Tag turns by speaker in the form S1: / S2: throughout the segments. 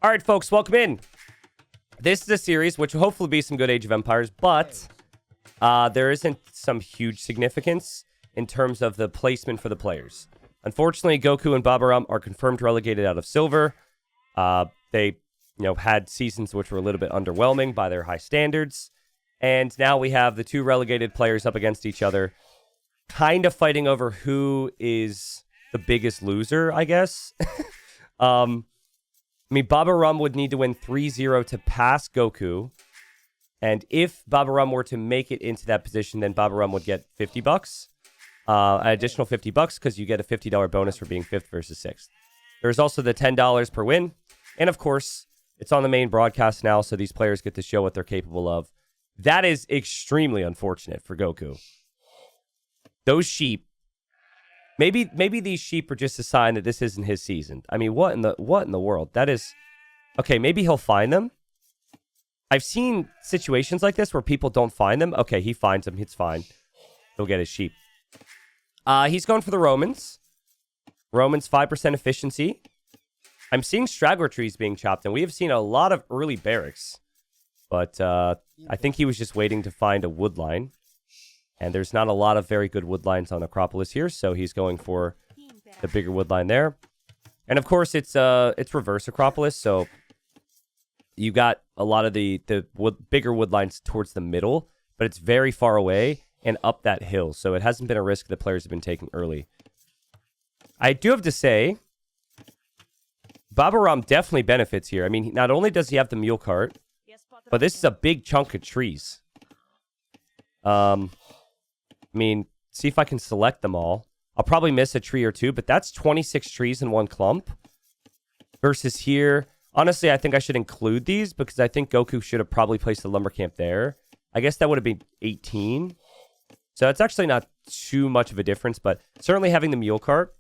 S1: All right, folks, welcome in. This is a series which will hopefully be some good Age of Empires, but there isn't some huge significance in terms of the placement for the players. Unfortunately, GoKu and Babaorum are confirmed relegated out of silver. They, had seasons which were a little bit underwhelming by their high standards. And now we have the two relegated players up against each other, kind of fighting over who is the biggest loser, I guess. Babaorum would need to win 3-0 to pass GoKu. And if Babaorum were to make it into that position, then Babaorum would get $50. An additional $50 because you get a $50 bonus for being 5th versus 6th. There's also the $10 per win. And of course, it's on the main broadcast now, so these players get to show what they're capable of. That is extremely unfortunate for GoKu. Those sheep, maybe these sheep are just a sign that this isn't his season. I mean, what in the world? That is, okay, maybe he'll find them. I've seen situations like this where people don't find them. Okay, he finds them. It's fine. He'll get his sheep. He's going for the Romans. Romans 5% efficiency. I'm seeing straggler trees being chopped, and we have seen a lot of early barracks. But I think he was just waiting to find a wood line. And there's not a lot of very good wood lines on Acropolis here, so he's going for the bigger wood line there. And of course, it's reverse Acropolis, so you got a lot of the bigger wood lines towards the middle, but it's very far away and up that hill, so it hasn't been a risk the players have been taking early. I do have to say, Babaorum definitely benefits here. I mean, not only does he have the mule cart, but this is a big chunk of trees. See if I can select them all. I'll probably miss a tree or two, but that's 26 trees in one clump. Versus here, honestly, I think I should include these because I think GoKu should have probably placed the lumber camp there. I guess that would have been 18. So it's actually not too much of a difference, but certainly having the mule cart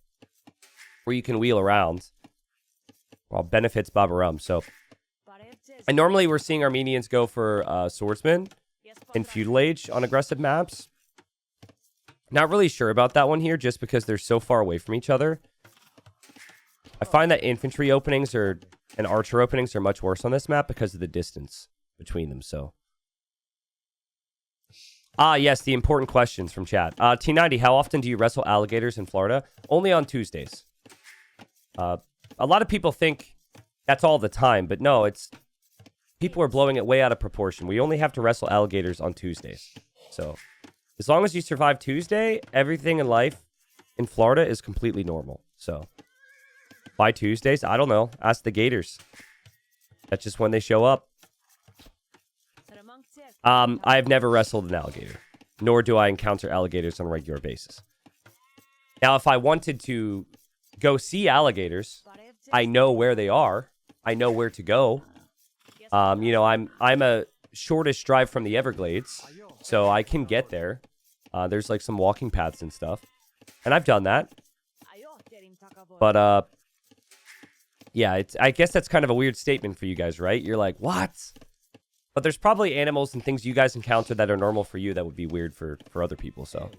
S1: where you can wheel around, well, benefits Babaorum. So, and normally we're seeing Armenians go for swordsmen in Feudal Age on aggressive maps. Not really sure about that one here, just because they're so far away from each other. I find that infantry openings and archer openings are much worse on this map because of the distance between them. So, yes, the important questions from chat. T90, how often do you wrestle alligators in Florida? Only on Tuesdays. A lot of people think that's all the time, but no, people are blowing it way out of proportion. We only have to wrestle alligators on Tuesdays. So, as long as you survive Tuesday, everything in life in Florida is completely normal. So, by Tuesdays, I don't know. Ask the gators. That's just when they show up. I've never wrestled an alligator, nor do I encounter alligators on a regular basis. Now, if I wanted to go see alligators, I know where they are. I know where to go. I'm a shortest drive from the Everglades, so I can get there. There's like some walking paths and stuff, and I've done that. But yeah, I guess that's kind of a weird statement for you guys, right? You're like, what? But there's probably animals and things you guys encounter that are normal for you that would be weird for other people. So,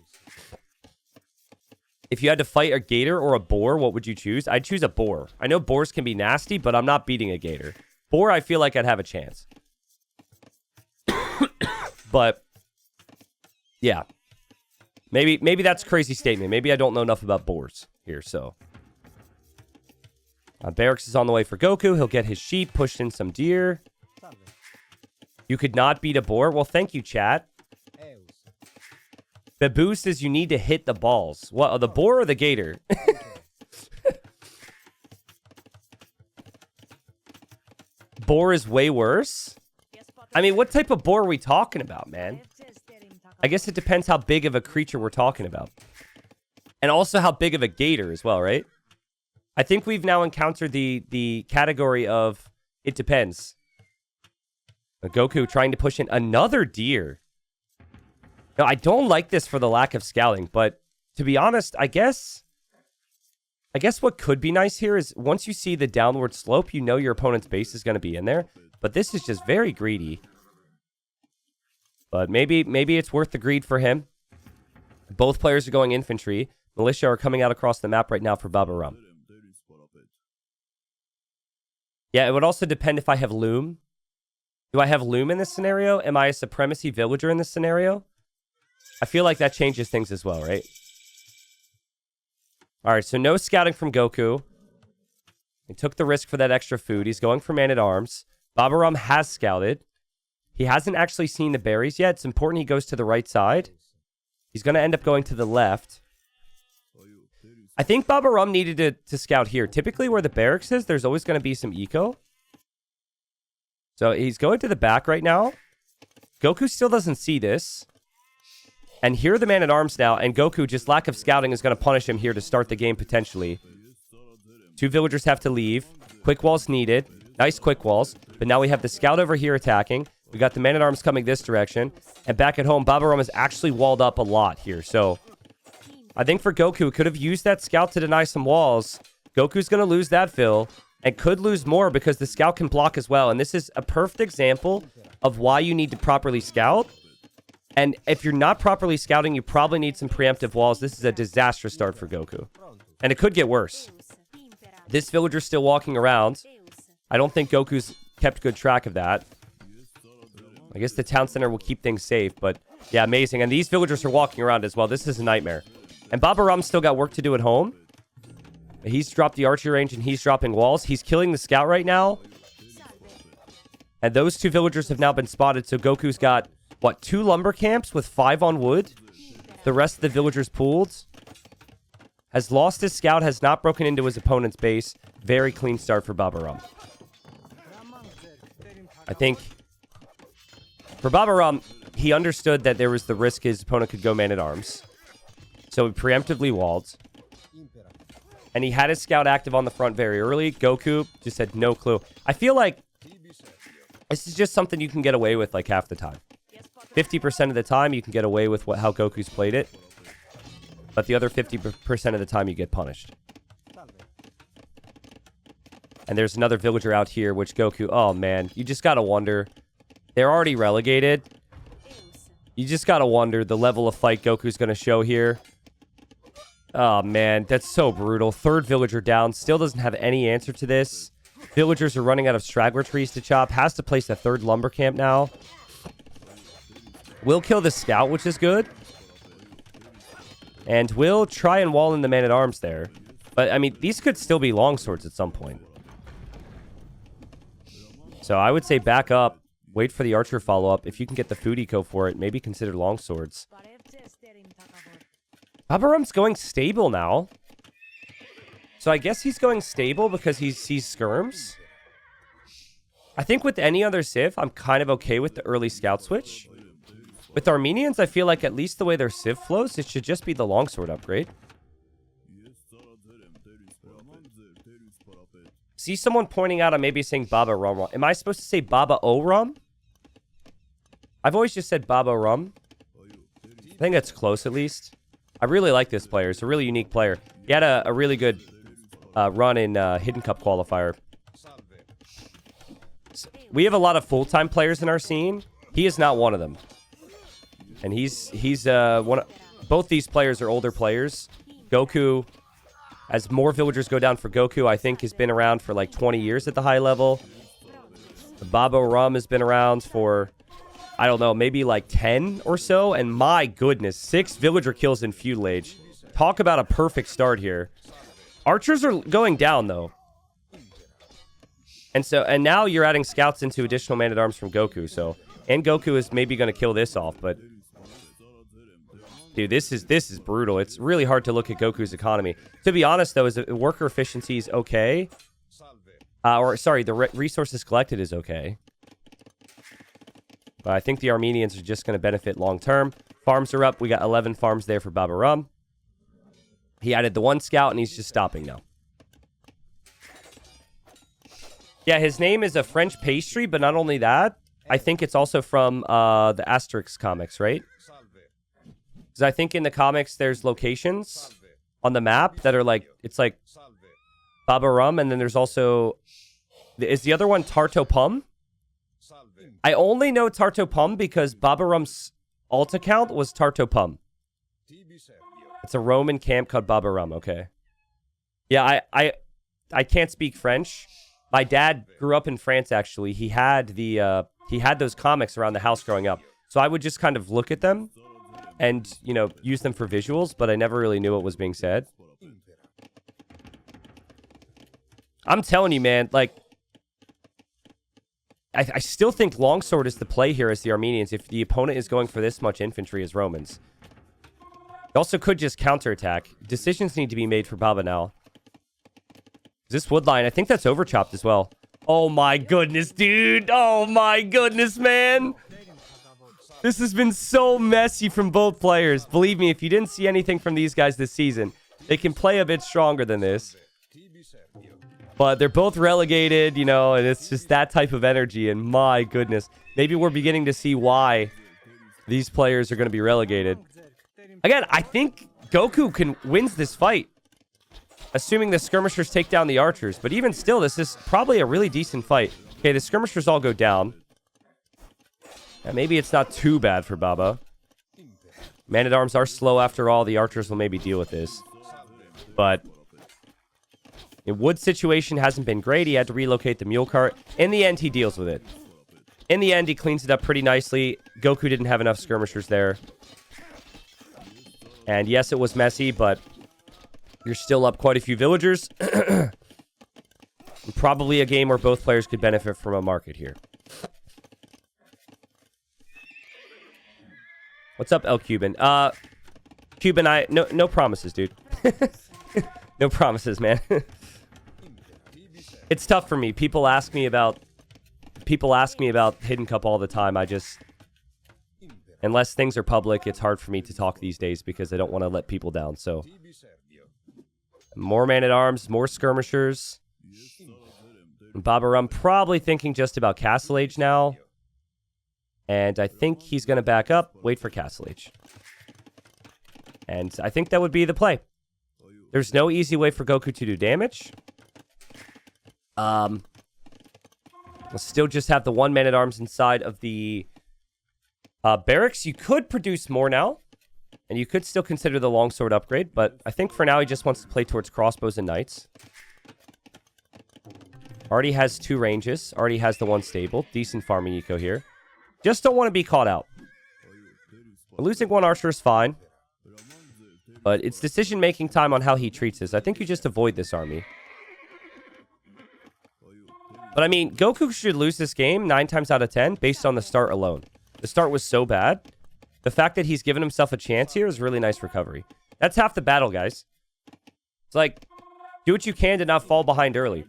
S1: if you had to fight a gator or a boar, what would you choose? I'd choose a boar. I know boars can be nasty, but I'm not beating a gator. Boar, I feel like I'd have a chance. But, yeah. Maybe that's a crazy statement. Maybe I don't know enough about boars here, so. Barracks is on the way for GoKu. He'll get his sheep, pushed in some deer. You could not beat a boar? Well, thank you, chat. Babu says you need to hit the balls. What, the boar or the gator? Boar is way worse? I mean, what type of boar are we talking about, man? I guess it depends how big of a creature we're talking about. And also how big of a gator as well, right? I think we've now encountered the category of it depends. GoKu trying to push in another deer. No, I don't like this for the lack of scouting, but to be honest, I guess what could be nice here is once you see the downward slope, you know your opponent's base is going to be in there. But this is just very greedy. But maybe it's worth the greed for him. Both players are going infantry. Militia are coming out across the map right now for Babaorum. Yeah, it would also depend if I have loom. Do I have loom in this scenario? Am I a supremacy villager in this scenario? I feel like that changes things as well, right? All right, so no scouting from GoKu. He took the risk for that extra food. He's going for man-at-arms. Babaorum has scouted. He hasn't actually seen the berries yet. It's important he goes to the right side. He's going to end up going to the left. I think Babaorum needed to scout here. Typically where the barracks is, there's always going to be some eco. So he's going to the back right now. GoKu still doesn't see this. And here are the man-at-arms now. And GoKu, just lack of scouting, is going to punish him here to start the game potentially. 2 villagers have to leave. Quick walls needed. Nice quick walls. But now we have the scout over here attacking. We got the man-at-arms coming this direction. And back at home, Babaorum is actually walled up a lot here. So I think for GoKu, could have used that scout to deny some walls. GoKu's going to lose that fill. And could lose more because the scout can block as well. And this is a perfect example of why you need to properly scout. And if you're not properly scouting, you probably need some preemptive walls. This is a disastrous start for GoKu. And it could get worse. This villager's still walking around. I don't think GoKu's kept good track of that. I guess the town center will keep things safe. But yeah, amazing. And these villagers are walking around as well. This is a nightmare. And Babaorum's still got work to do at home. He's dropped the archery range and he's dropping walls. He's killing the scout right now. And those 2 villagers have now been spotted. So GoKu's got, what, 2 lumber camps with 5 on wood? The rest of the villagers pooled. Has lost his scout, has not broken into his opponent's base. Very clean start for Babaorum. I think for Babaorum, he understood that there was the risk his opponent could go man-at-arms. So he preemptively walled. And he had his scout active on the front very early. GoKu just had no clue. I feel like this is just something you can get away with like half the time. 50% of the time, you can get away with how Goku's played it. But the other 50% of the time, you get punished. And there's another villager out here, which Goku... Oh, man. You just gotta wonder. They're already relegated. You just gotta wonder the level of fight Goku's gonna show here. Oh, man. That's so brutal. 3rd villager down. Still doesn't have any answer to this. Villagers are running out of straggler trees to chop. Has to place a 3rd lumber camp now. Will kill the scout, which is good. And will try and wall in the man-at-arms there. But, I mean, these could still be longswords at some point. So I would say back up. Wait for the archer follow-up. If you can get the food eco for it, maybe consider longswords. Babaorum's going stable now. So I guess he's going stable because he sees skirms. I think with any other civ, I'm kind of okay with the early scout switch. With Armenians, I feel like at least the way their civ flows, it should just be the longsword upgrade. See someone pointing out I'm maybe saying Babaorum. Am I supposed to say Babaorum? I've always just said Babaorum. I think that's close at least. I really like this player. He's a really unique player. He had a really good run in Hidden Cup qualifier. So we have a lot of full-time players in our scene. He is not one of them. And he's one of, both these players are older players. GoKu, as more villagers go down for GoKu, I think has been around for like 20 years at the high level. Babaorum has been around for, I don't know, maybe like 10 or so. And my goodness, 6 villager kills in Feudal Age. Talk about a perfect start here. Archers are going down though. And now you're adding scouts into additional man-at-arms from GoKu. So, and GoKu is maybe going to kill this off, but dude, this is brutal. It's really hard to look at Goku's economy. To be honest, though, is worker efficiency is okay. The resources collected is okay. But I think the Armenians are just going to benefit long-term. Farms are up. We got 11 farms there for Babaorum. He added the 1 scout, and he's just stopping now. Yeah, his name is a French pastry, but not only that, I think it's also from the Asterix comics, right? Because I think in the comics, there's locations on the map that are like, it's like Babaorum, and then there's also, is the other one Tartopum? I only know Tartopum because Babaorum's alt account was Tartopum. It's a Roman camp called Babaorum, okay. Yeah, I can't speak French, My dad grew up in France, actually. He had those comics around the house growing up. So I would just kind of look at them and, you know, use them for visuals, but I never really knew what was being said. I'm telling you, man, like, I still think longsword is the play here as the Armenians if the opponent is going for this much infantry as Romans. They also could just counterattack. Decisions need to be made for Baba now. This wood line, I think that's overchopped as well. Oh my goodness, dude. Oh my goodness, man. This has been so messy from both players. Believe me, if you didn't see anything from these guys this season, they can play a bit stronger than this. But they're both relegated, you know, and it's just that type of energy. And my goodness, maybe we're beginning to see why these players are going to be relegated. Again, I think GoKu wins this fight, assuming the skirmishers take down the archers. But even still, this is probably a really decent fight. Okay, the skirmishers all go down. And maybe it's not too bad for Baba. Man-at-arms are slow after all. The archers will maybe deal with this. But the wood situation hasn't been great. He had to relocate the mule cart. In the end, he deals with it. In the end, he cleans it up pretty nicely. GoKu didn't have enough skirmishers there. And yes, it was messy, but you're still up quite a few villagers. Probably a game where both players could benefit from a market here. What's up, El Cuban? Cuban, no promises, dude. No promises, man. It's tough for me. People ask me about Hidden Cup all the time. Unless things are public, it's hard for me to talk these days because I don't want to let people down. So, more man-at-arms, more skirmishers. Babaorum probably thinking just about Castle Age now. And I think he's going to back up, wait for Castle Age. And I think that would be the play. There's no easy way for GoKu to do damage. We'll still just have the one man-at-arms inside of the barracks. You could produce more now. And you could still consider the longsword upgrade. But I think for now he just wants to play towards crossbows and knights. Already has 2 ranges. Already has the 1 stable. Decent farming eco here. Just don't want to be caught out. Losing 1 archer is fine. But it's decision-making time on how he treats this. I think you just avoid this army. But I mean, GoKu should lose this game 9 times out of 10 based on the start alone. The start was so bad. The fact that he's given himself a chance here is really nice recovery. That's half the battle, guys. It's like, do what you can to not fall behind early.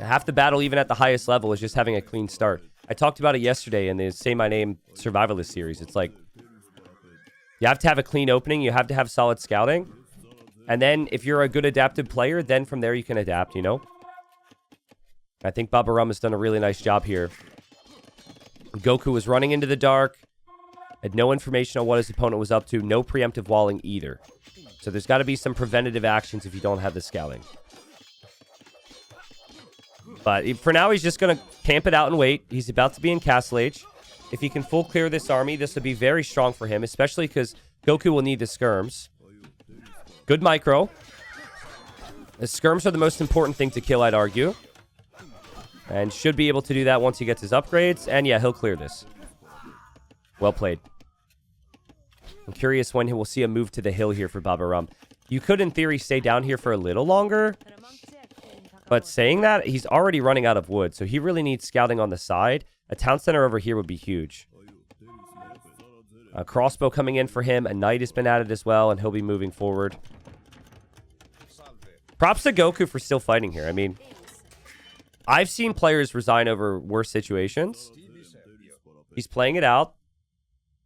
S1: Half the battle, even at the highest level, is just having a clean start. I talked about it yesterday in the Say My Name Survivalist series. It's like, you have to have a clean opening. You have to have solid scouting. And then, if you're a good adaptive player, then from there you can adapt, you know? I think Babaorum has done a really nice job here. GoKu was running into the dark. Had no information on what his opponent was up to. No preemptive walling either. So there's got to be some preventative actions if you don't have the scouting. But for now, he's just going to camp it out and wait. He's about to be in Castle Age. If he can full clear this army, this would be very strong for him, especially because GoKu will need the skirms. Good micro. The skirms are the most important thing to kill, I'd argue. And should be able to do that once he gets his upgrades. And yeah, he'll clear this. Well played. I'm curious when he will see a move to the hill here for Babaorum. You could, in theory, stay down here for a little longer. But saying that, he's already running out of wood. So he really needs scouting on the side. A town center over here would be huge. A crossbow coming in for him. A knight has been added as well. And he'll be moving forward. Props to GoKu for still fighting here. I mean, I've seen players resign over worse situations. He's playing it out.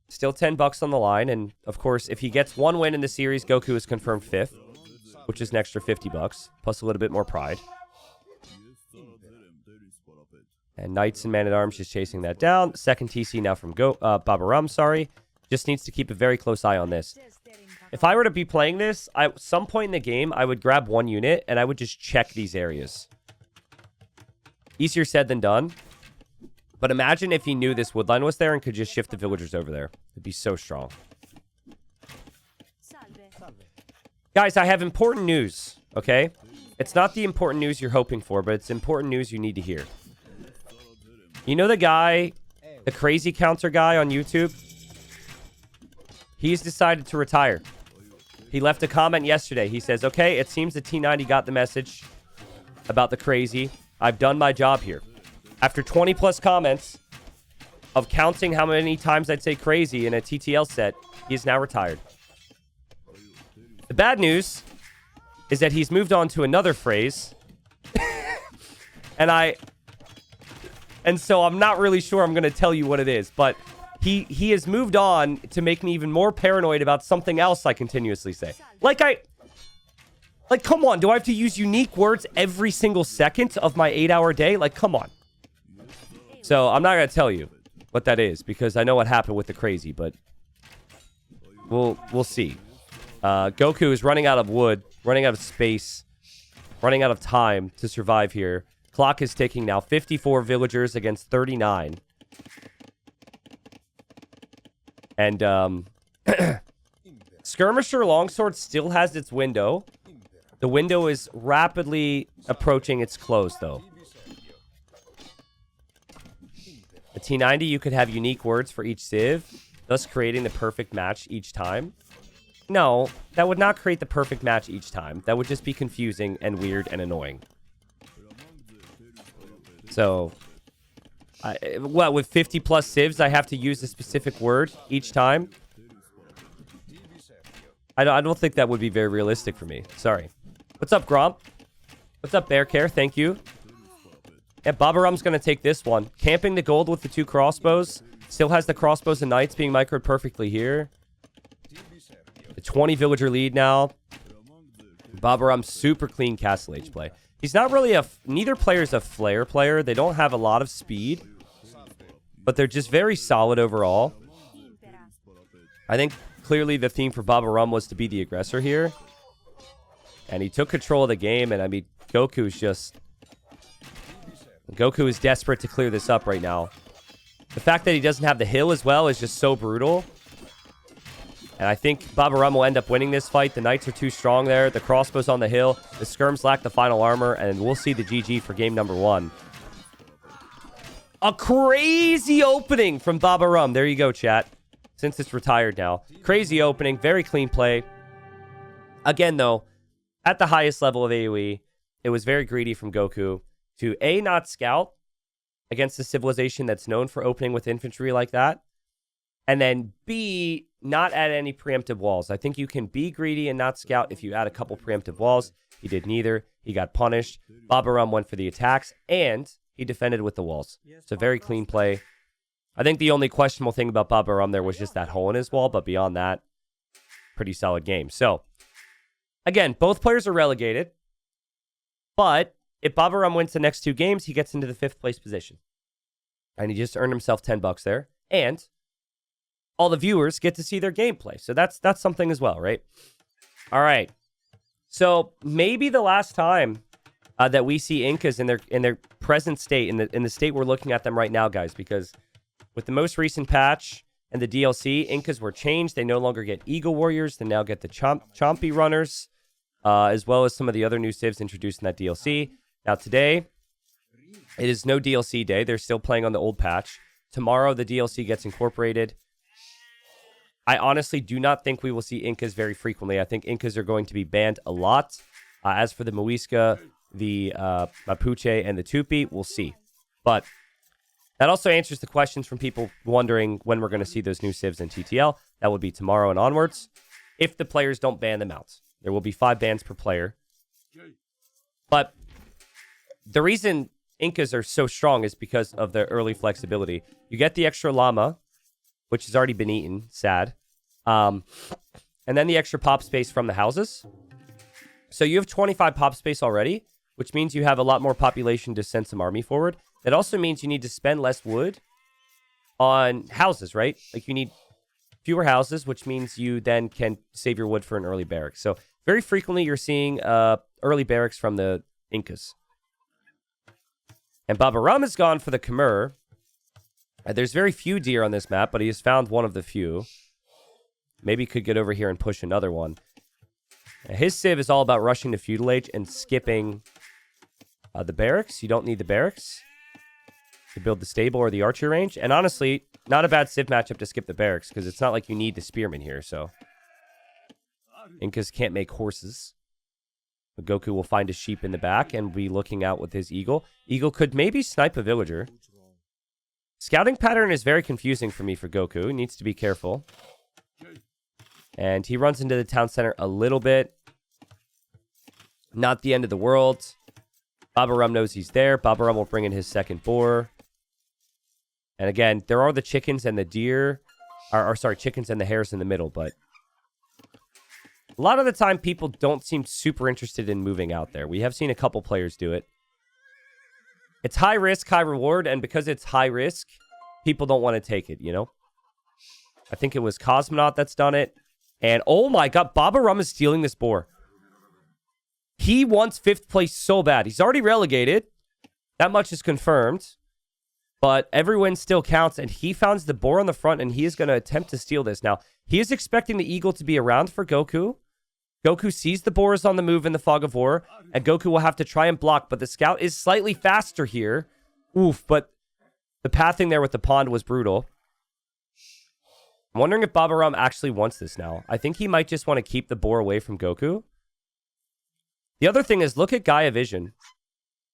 S1: Still $10 on the line. And, of course, if he gets 1 win in the series, GoKu is confirmed 5th. Which is an extra $50. Plus a little bit more pride. And Knights and Man-at-Arms just chasing that down. Second TC now from Babaorum, sorry. Just needs to keep a very close eye on this. If I were to be playing this, at some point in the game, I would grab 1 unit and I would just check these areas. Easier said than done. But imagine if he knew this woodline was there and could just shift the villagers over there. It'd be so strong. Guys, I have important news, okay? It's not the important news you're hoping for, but it's important news you need to hear. You know the guy, the crazy counter guy on YouTube? He's decided to retire. He left a comment yesterday. He says, okay, it seems the T90 got the message about the crazy. I've done my job here. After 20 plus comments of counting how many times I'd say crazy in a TTL set, he is now retired. The bad news is that he's moved on to another phrase. And so I'm not really sure I'm going to tell you what it is, but he has moved on to make me even more paranoid about something else I continuously say. Like, come on, do I have to use unique words every single second of my 8-hour day? Like, come on. So I'm not going to tell you what that is because I know what happened with the crazy, but we'll see. GoKu is running out of wood, running out of space, running out of time to survive here. Clock is ticking now. 54 villagers against 39. And Skirmisher Longsword still has its window. The window is rapidly approaching its close, though. The T90, you could have unique words for each civ, thus creating the perfect match each time. No, that would not create the perfect match each time. That would just be confusing and weird and annoying. So, with 50 plus civs, I have to use a specific word each time? I don't think that would be very realistic for me. Sorry. What's up, Gromp? What's up, Bear Care? Thank you. Yeah, Babaorum's going to take this one. Camping the gold with the 2 crossbows. Still has the crossbows and knights being microed perfectly here. The 20 villager lead now. Babaorum, super clean Castle Age play. He's not really neither player's a flare player. They don't have a lot of speed. But they're just very solid overall. I think clearly the theme for Babaorum was to be the aggressor here. And he took control of the game. And I mean, GoKu is desperate to clear this up right now. The fact that he doesn't have the hill as well is just so brutal. And I think Babaorum will end up winning this fight. The knights are too strong there. The crossbows on the hill. The skirms lack the final armor. And we'll see the GG for game number 1. A crazy opening from Babaorum. There you go, chat. Since it's retired now. Crazy opening. Very clean play. Again, though, at the highest level of AoE, it was very greedy from GoKu to A, not scout against a civilization that's known for opening with infantry like that. And then B, not add any preemptive walls. I think you can be greedy and not scout if you add a couple preemptive walls. He did neither. He got punished. Babaorum went for the attacks, and he defended with the walls. It's a very clean play. I think the only questionable thing about Babaorum there was just that hole in his wall, but beyond that, pretty solid game. So, again, both players are relegated, but if Babaorum wins the next 2 games, he gets into the 5th place position. And he just earned himself $10 there. And all the viewers get to see their gameplay. So that's something as well, right? All right. So maybe the last time that we see Incas in their present state, in the state we're looking at them right now, guys, because with the most recent patch and the DLC, Incas were changed. They no longer get Eagle Warriors. They now get the Chompy Runners, as well as some of the other new civs introduced in that DLC. Now today, it is no DLC day. They're still playing on the old patch. Tomorrow, the DLC gets incorporated. I honestly do not think we will see Incas very frequently. I think Incas are going to be banned a lot. As for the Muisca, the Mapuche, and the Tupi, we'll see. But that also answers the questions from people wondering when we're going to see those new civs in TTL. That would be tomorrow and onwards. If the players don't ban them out. There will be 5 bans per player. But the reason Incas are so strong is because of their early flexibility. You get the extra llama, which has already been eaten. Sad. And then the extra pop space from the houses. So you have 25 pop space already, which means you have a lot more population to send some army forward. That also means you need to spend less wood on houses, right? Like you need fewer houses, which means you then can save your wood for an early barracks. So very frequently you're seeing early barracks from the Incas. And Babaorum has gone for the Khmer. There's very few deer on this map, but he has found one of the few. Maybe could get over here and push another one. His civ is all about rushing to Feudal Age and skipping the barracks. You don't need the barracks to build the stable or the archer range. And honestly, not a bad civ matchup to skip the barracks because it's not like you need the spearmen here. So Incas can't make horses. But GoKu will find a sheep in the back and be looking out with his eagle. Eagle could maybe snipe a villager. Scouting pattern is very confusing for me for GoKu. He needs to be careful. And he runs into the town center a little bit. Not the end of the world. Babaorum knows he's there. Babaorum will bring in his second boar. And again, there are the chickens and the deer. Or sorry, chickens and the hares in the middle. But a lot of the time, people don't seem super interested in moving out there. We have seen a couple players do it. It's high risk, high reward. And because it's high risk, people don't want to take it, you know? I think it was Cosmonaut that's done it. And oh my god, Babaorum is stealing this boar. He wants 5th place so bad. He's already relegated. That much is confirmed. But every win still counts. And he found the boar on the front. And he is going to attempt to steal this. Now, he is expecting the eagle to be around for GoKu. GoKu sees the boar is on the move in the fog of war. And GoKu will have to try and block. But the scout is slightly faster here. Oof, but the pathing there with the pond was brutal. I'm wondering if Babaorum actually wants this now. I think he might just want to keep the boar away from GoKu. The other thing is, look at Gaia Vision.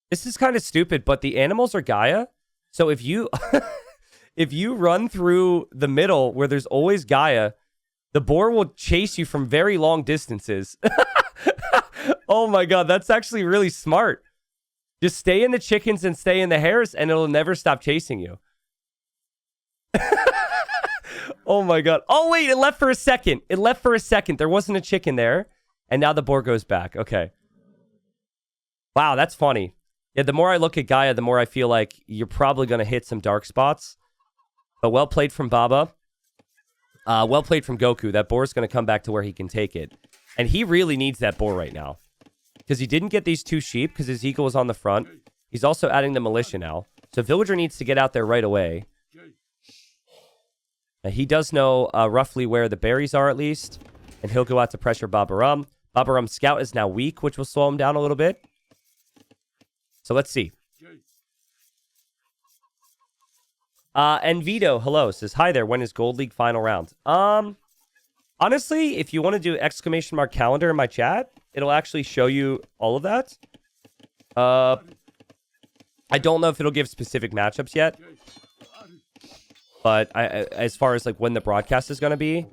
S1: This is kind of stupid, but the animals are Gaia. So if you if you run through the middle where there's always Gaia, the boar will chase you from very long distances. Oh my god, that's actually really smart. Just stay in the chickens and stay in the hares, and it'll never stop chasing you. Oh my god. Oh wait, it left for a second. It left for a second. There wasn't a chicken there. And now the boar goes back. Okay. Wow, that's funny. Yeah, the more I look at Gaia, the more I feel like you're probably going to hit some dark spots. But well played from Baba. Well played from GoKu. That boar is going to come back to where he can take it. And he really needs that boar right now. Because he didn't get these 2 sheep because his eagle was on the front. He's also adding the militia now. So Villager needs to get out there right away. He does know roughly where the berries are, at least. And he'll go out to pressure Babaorum. Babaorum's scout is now weak, which will slow him down a little bit. So let's see. And Vito, hello, says, hi there, when is Gold League final round? Honestly, if you want to do exclamation mark calendar in my chat, it'll actually show you all of that. I don't know if it'll give specific matchups yet. But as far as like when the broadcast is going to be.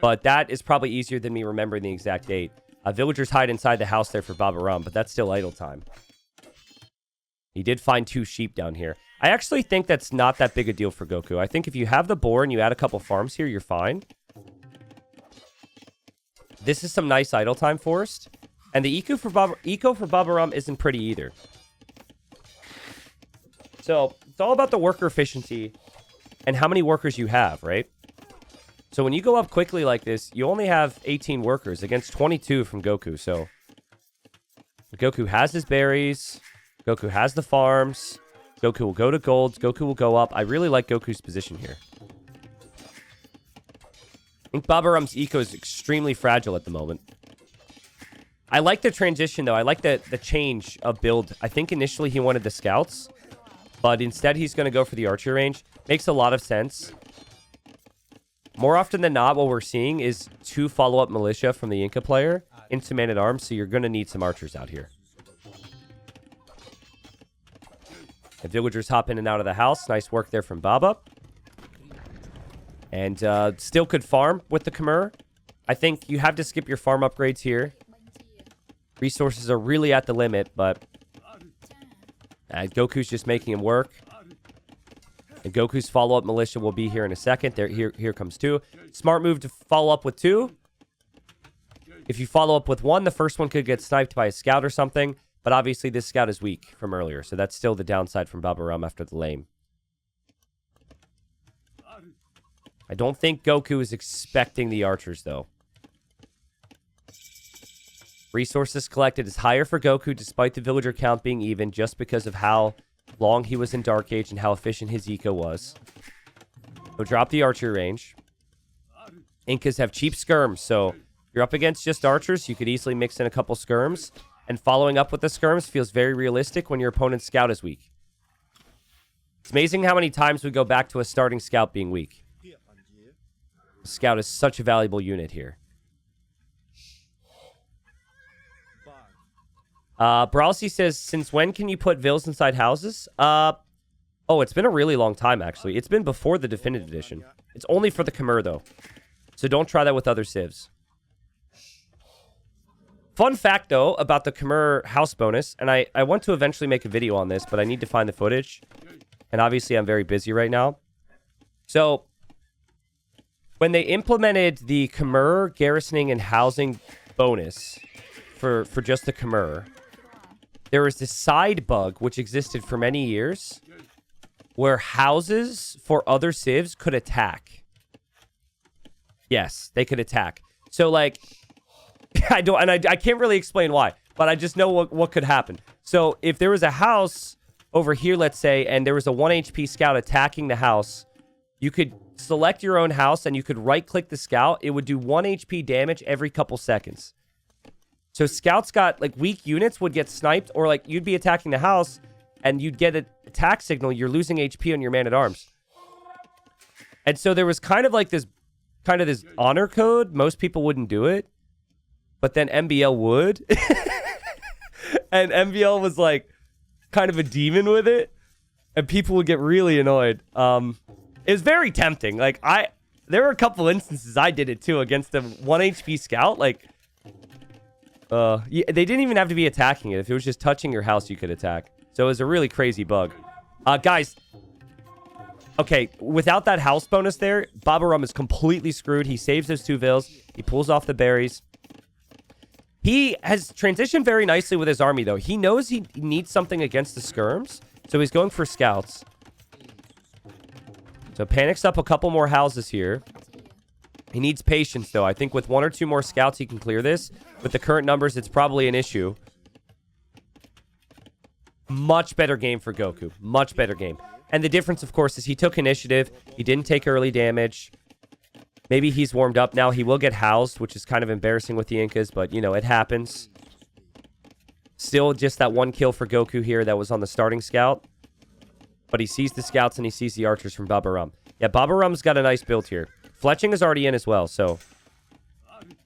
S1: But that is probably easier than me remembering the exact date. Villagers hide inside the house there for Babaorum, but that's still idle time. He did find 2 sheep down here. I actually think that's not that big a deal for GoKu. I think if you have the boar and you add a couple farms here, you're fine. This is some nice idle time forced. And the eco for Babaorum isn't pretty either. So it's all about the worker efficiency and how many workers you have, right? So when you go up quickly like this, you only have 18 workers against 22 from GoKu. So GoKu has his berries. GoKu has the farms. GoKu will go to golds. GoKu will go up. I really like Goku's position here. I think Babaorum's eco is extremely fragile at the moment. I like the transition, though. I like the change of build. I think initially he wanted the scouts, but instead he's going to go for the archer range. Makes a lot of sense. More often than not, what we're seeing is 2 follow-up militia from the Inca player into man-at-arms, so you're going to need some archers out here. The villagers hop in and out of the house. Nice work there from Baba. And still could farm with the Khmer. I think you have to skip your farm upgrades here. Resources are really at the limit, but Goku's just making him work. And Goku's follow-up militia will be here in a second. Here comes 2. Smart move to follow up with 2. If you follow up with 1, the first one could get sniped by a scout or something. But obviously this scout is weak from earlier. So that's still the downside from Babaorum after the lame. I don't think Goku is expecting the archers, though. Resources collected is higher for Goku despite the villager count being even just because of how long he was in Dark Age and how efficient his eco was. So drop the archer range. Incas have cheap skirms, so You're up against just archers. You could easily mix in a couple skirms. And following up with the skirms feels very realistic when your opponent's scout is weak. It's amazing how many times we go back to a starting scout being weak. Scout is such a valuable unit here. Browsy says, since when can you put vills inside houses? Oh, it's been a really long time, actually. It's been before the Definitive Edition. It's only for the Khmer, though. So don't try that with other civs. Fun fact, though, about the Khmer house bonus, and I want to eventually make a video on this, but I need to find the footage. And obviously, I'm very busy right now. So, when they implemented the Khmer garrisoning and housing bonus for just the Khmer, there was this side bug which existed for many years where houses for other civs could attack. Yes, they could attack. So, like, I can't really explain why, but I just know what could happen. So, if there was a house over here, let's say, and there was a 1 HP scout attacking the house, you could select your own house and you could right-click the scout. It would do 1 HP damage every couple seconds. So scouts got, like, weak units would get sniped, or, like, you'd be attacking the house and you'd get an attack signal. You're losing HP on your man-at-arms. And so there was kind of like this honor code. Most people wouldn't do it, but then MBL would. And MBL was, like, kind of a demon with it, and people would get really annoyed. It was very tempting. Like, there were a couple instances I did it too against a 1 HP scout. Like, yeah, they didn't even have to be attacking it. If it was just touching your house, you could attack. So it was a really crazy bug. Guys, okay, without that house bonus there, Babaorum is completely screwed. He saves those 2 vills. He pulls off the berries. He has transitioned very nicely with his army, though. He knows he needs something against the skirms, so he's going for scouts. So panics up a couple more houses here. He needs patience, though. I think with 1 or 2 more scouts, he can clear this. With the current numbers, it's probably an issue. Much better game for GoKu. Much better game. And the difference, of course, is he took initiative. He didn't take early damage. Maybe he's warmed up now. He will get housed, which is kind of embarrassing with the Incas, but, you know, it happens. Still just that 1 kill for GoKu here that was on the starting scout. But he sees the scouts and he sees the archers from Babaorum. Yeah, Babaorum's got a nice build here. Fletching is already in as well, so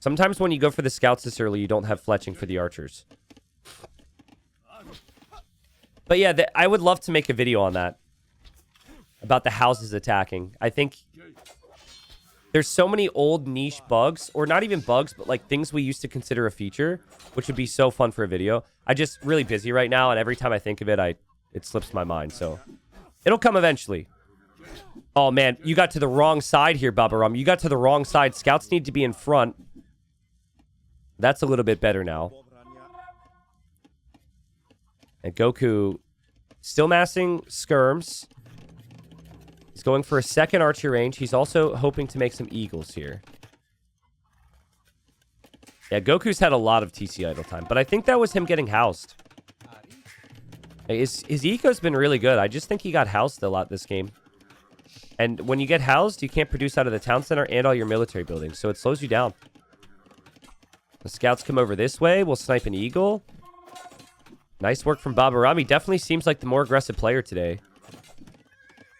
S1: sometimes when you go for the scouts this early, you don't have fletching for the archers. But yeah, I would love to make a video on that. About the houses attacking. I think there's so many old niche bugs, or not even bugs, but like things we used to consider a feature, which would be so fun for a video. I'm just really busy right now, and every time I think of it, it slips my mind, so it'll come eventually. Oh, man, you got to the wrong side here, Babaorum. You got to the wrong side. Scouts need to be in front. That's a little bit better now. And GoKu still massing skirms. He's going for a second archer range. He's also hoping to make some eagles here. Yeah, GoKu's had a lot of TC idle time, but I think that was him getting housed. His eco's been really good. I just think he got housed a lot this game. And when you get housed, you can't produce out of the town center and all your military buildings, so it slows you down. The scouts come over this way. We'll snipe an eagle. Nice work from Babaorum. He definitely seems like the more aggressive player today.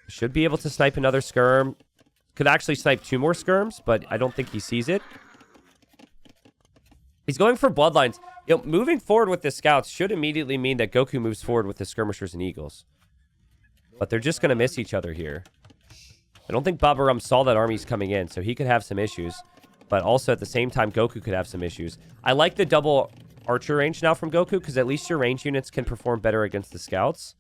S1: Should be able to snipe another skirm. Could actually snipe 2 more skirms, but I don't think he sees it. He's going for bloodlines. You know, moving forward with the scouts should immediately mean that GoKu moves forward with the skirmishers and eagles. But they're just going to miss each other here. I don't think Babaorum saw that army's coming in, so he could have some issues. But also, at the same time, GoKu could have some issues. I like the double archer range now from GoKu, because at least your range units can perform better against the scouts.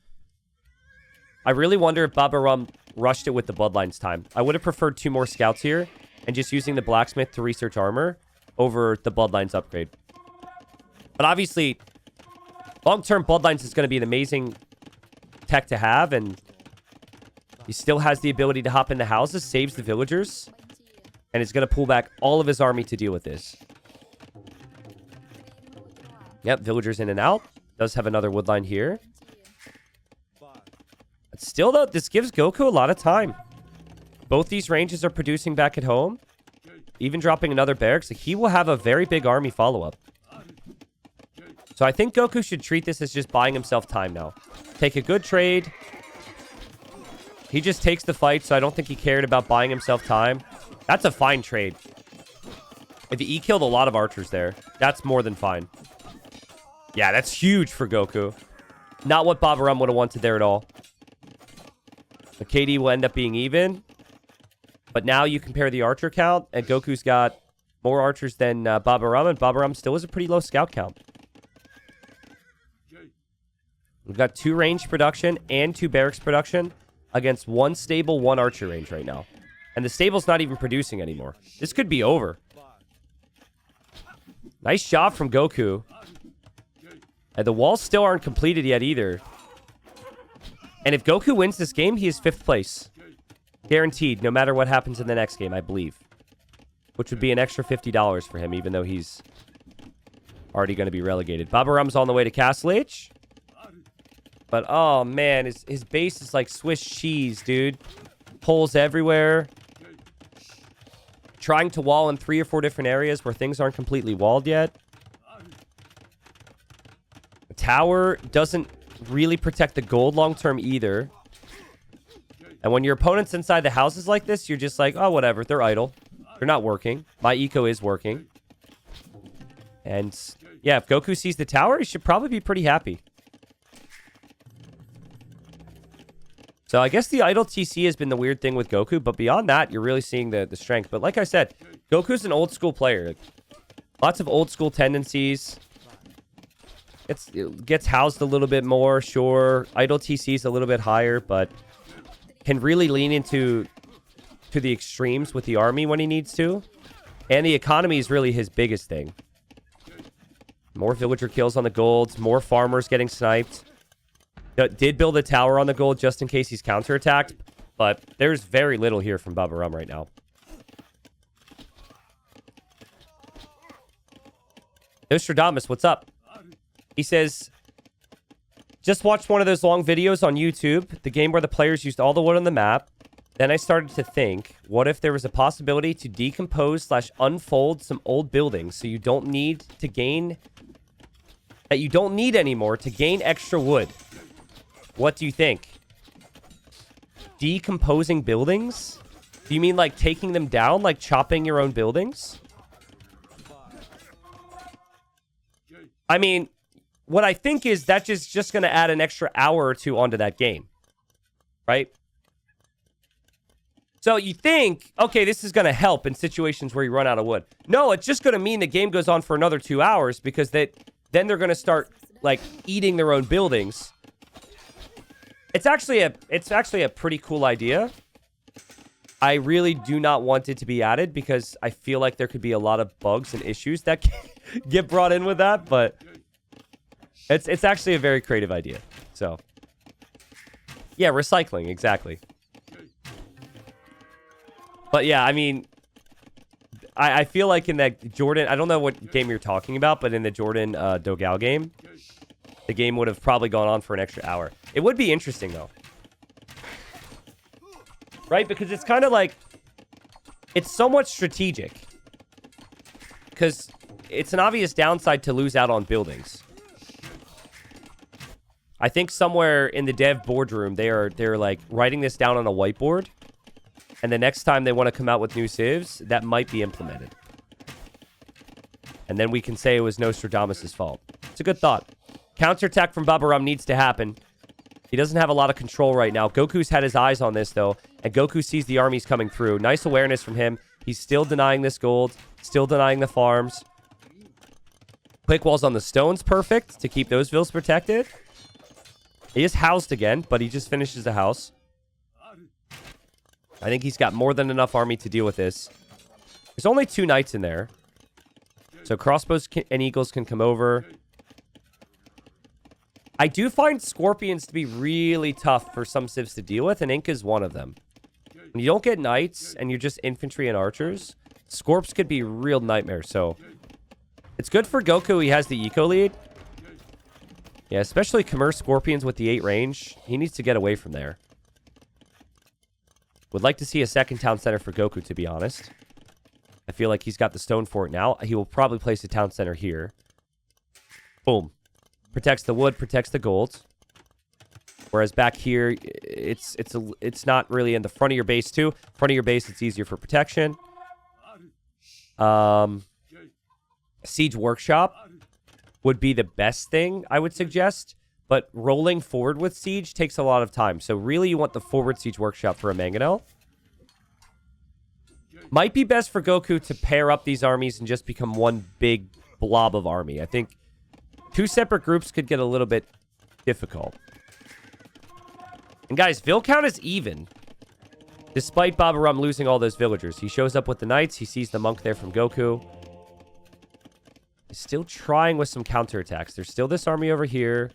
S1: I really wonder if Babaorum rushed it with the bloodlines time. I would have preferred 2 more scouts here, and just using the blacksmith to research armor over the bloodlines upgrade. But obviously, long-term bloodlines is going to be an amazing tech to have, and he still has the ability to hop into houses, saves the villagers, and is going to pull back all of his army to deal with this. Yep, villagers in and out. Does have another woodline here. But still, though, this gives GoKu a lot of time. Both these ranges are producing back at home. even dropping another barracks, he will have a very big army follow-up. So I think Goku should treat this as just buying himself time now. Take a good trade. He just takes the fight, so I don't think he cared about buying himself time. That's a fine trade. If he killed a lot of archers there, that's more than fine. Yeah, that's huge for Goku. Not what Babaorum would have wanted there at all. The KD will end up being even. But now you compare the archer count, and Goku's got more archers than Babaorum, and Babaorum still has a pretty low scout count. We've got 2 range production and 2 barracks production against 1 stable, 1 archer range right now. And the stable's not even producing anymore. This could be over. Nice job from Goku. And the walls still aren't completed yet either. And if Goku wins this game, he is 5th place. Guaranteed, no matter what happens in the next game, I believe. Which would be an extra $50 for him, even though he's already going to be relegated. Babaorum's on the way to Castle H. But, oh, man, his base is like Swiss cheese, dude. Holes everywhere. Trying to wall in 3 or 4 different areas where things aren't completely walled yet. The tower doesn't really protect the gold long-term either. And when your opponent's inside the houses like this, you're just like, oh, whatever. They're idle. They're not working. My eco is working. And, yeah, if Goku sees the tower, he should probably be pretty happy. So I guess the idle TC has been the weird thing with Goku, but beyond that, you're really seeing the strength. But like I said, Goku's an old school player. Lots of old school tendencies. It gets housed a little bit more, sure. Idle TC is a little bit higher, but can really lean into the extremes with the army when he needs to. And the economy is really his biggest thing. More villager kills on the golds, more farmers getting sniped. Did build a tower on the gold just in case he's counterattacked, but there's very little here from Babaorum right now. Nostradamus, what's up? He says, just watched one of those long videos on YouTube, the game where the players used all the wood on the map. Then I started to think, what if there was a possibility to decompose/unfold some old buildings so you don't need to gain... that you don't need anymore to gain extra wood? What do you think? Decomposing buildings? Do you mean like taking them down, like chopping your own buildings? I mean, what I think is that's just going to add an extra hour or 2 onto that game. Right? So you think, okay, this is going to help in situations where you run out of wood. No, it's just going to mean the game goes on for another 2 hours because then they're going to start like eating their own buildings. It's actually a pretty cool idea. I really do not want it to be added because I feel like there could be a lot of bugs and issues that get brought in with that, but it's actually a very creative idea. So, yeah, recycling, exactly. But yeah, I mean, I feel like in that Jordan, I don't know what game you're talking about, but in the Jordan Dogao game, the game would have probably gone on for an extra hour. It would be interesting, though. Right? Because it's kind of like... it's somewhat strategic. Because it's an obvious downside to lose out on buildings. I think somewhere in the dev boardroom, they're like writing this down on a whiteboard. And the next time they want to come out with new civs, that might be implemented. And then we can say it was Nostradamus' fault. It's a good thought. Counterattack from Babaorum needs to happen. He doesn't have a lot of control right now. Goku's had his eyes on this, though. And Goku sees the armies coming through. Nice awareness from him. He's still denying this gold. Still denying the farms. Quick walls on the stones. Perfect to keep those villas protected. He is housed again, but he just finishes the house. I think he's got more than enough army to deal with this. There's only 2 knights in there. So crossbows and eagles can come over. I do find scorpions to be really tough for some civs to deal with, and Inca is one of them. When you don't get knights, and you're just infantry and archers, scorps could be real nightmares, so... it's good for Goku, he has the eco lead. Yeah, especially commerce scorpions with the 8 range. He needs to get away from there. Would like to see a second town center for Goku, to be honest. feel like he's got the stone fort now. He will probably place a town center here. Boom. Protects the wood, protects the gold. Whereas back here, it's not really in the front of your base too. Front of your base, it's easier for protection. Siege workshop would be the best thing I would suggest. But rolling forward with siege takes a lot of time. So really you want the forward siege workshop for a mangonel. Might be best for GoKu to pair up these armies and just become one big blob of army. I think 2 separate groups could get a little bit difficult. And guys, vill count is even. Despite Babaorum losing all those villagers. He shows up with the knights. He sees the monk there from GoKu. He's still trying with some counterattacks. There's still this army over here.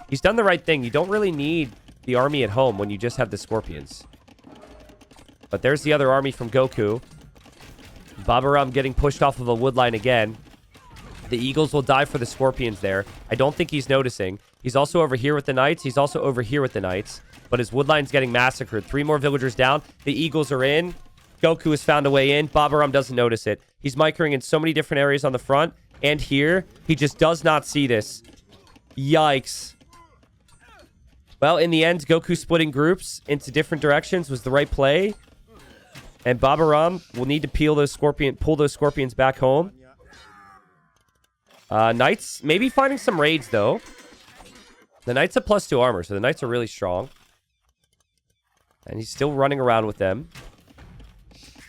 S1: He's done the right thing. You don't really need the army at home when you just have the scorpions. But there's the other army from GoKu. Babaorum getting pushed off of a wood line again. The eagles will die for the scorpions there. I don't think he's noticing. He's also over here with the knights. He's also over here with the knights. But his wood line's getting massacred. 3 more villagers down. The eagles are in. GoKu has found a way in. Babaorum doesn't notice it. He's microing in so many different areas on the front. And here, he just does not see this. Yikes. Well, in the end, GoKu splitting groups into different directions was the right play. And Babaorum will need to pull those scorpions back home. Knights, maybe finding some raids, though. The knights have +2 armor, so the knights are really strong. And he's still running around with them.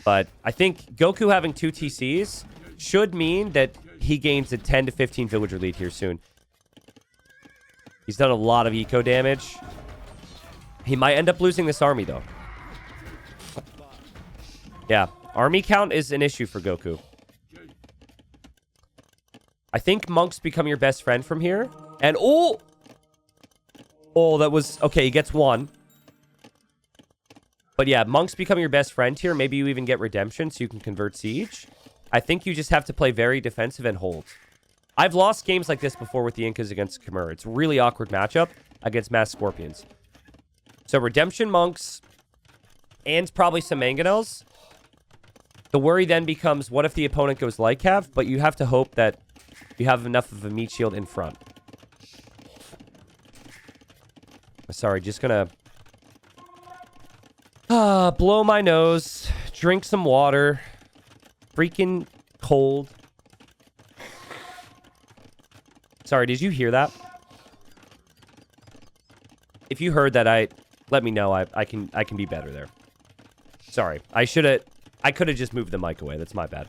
S1: But I think GoKu having 2 TCs should mean that he gains a 10 to 15 villager lead here soon. He's done a lot of eco damage. He might end up losing this army, though. Yeah, army count is an issue for GoKu. I think monks become your best friend from here. And, oh, that was, okay, he gets 1. But yeah, monks become your best friend here. Maybe you even get redemption so you can convert siege. I think you just have to play very defensive and hold. I've lost games like this before with the Incas against Khmer. It's a really awkward matchup against mass scorpions. So redemption monks and probably some mangonels. The worry then becomes, what if the opponent goes Lycav? But you have to hope that you have enough of a meat shield in front. Sorry, just gonna blow my nose, drink some water. Freaking cold. Sorry, did you hear that? If you heard that, let me know. I can be better there. Sorry, I could have just moved the mic away. That's my bad.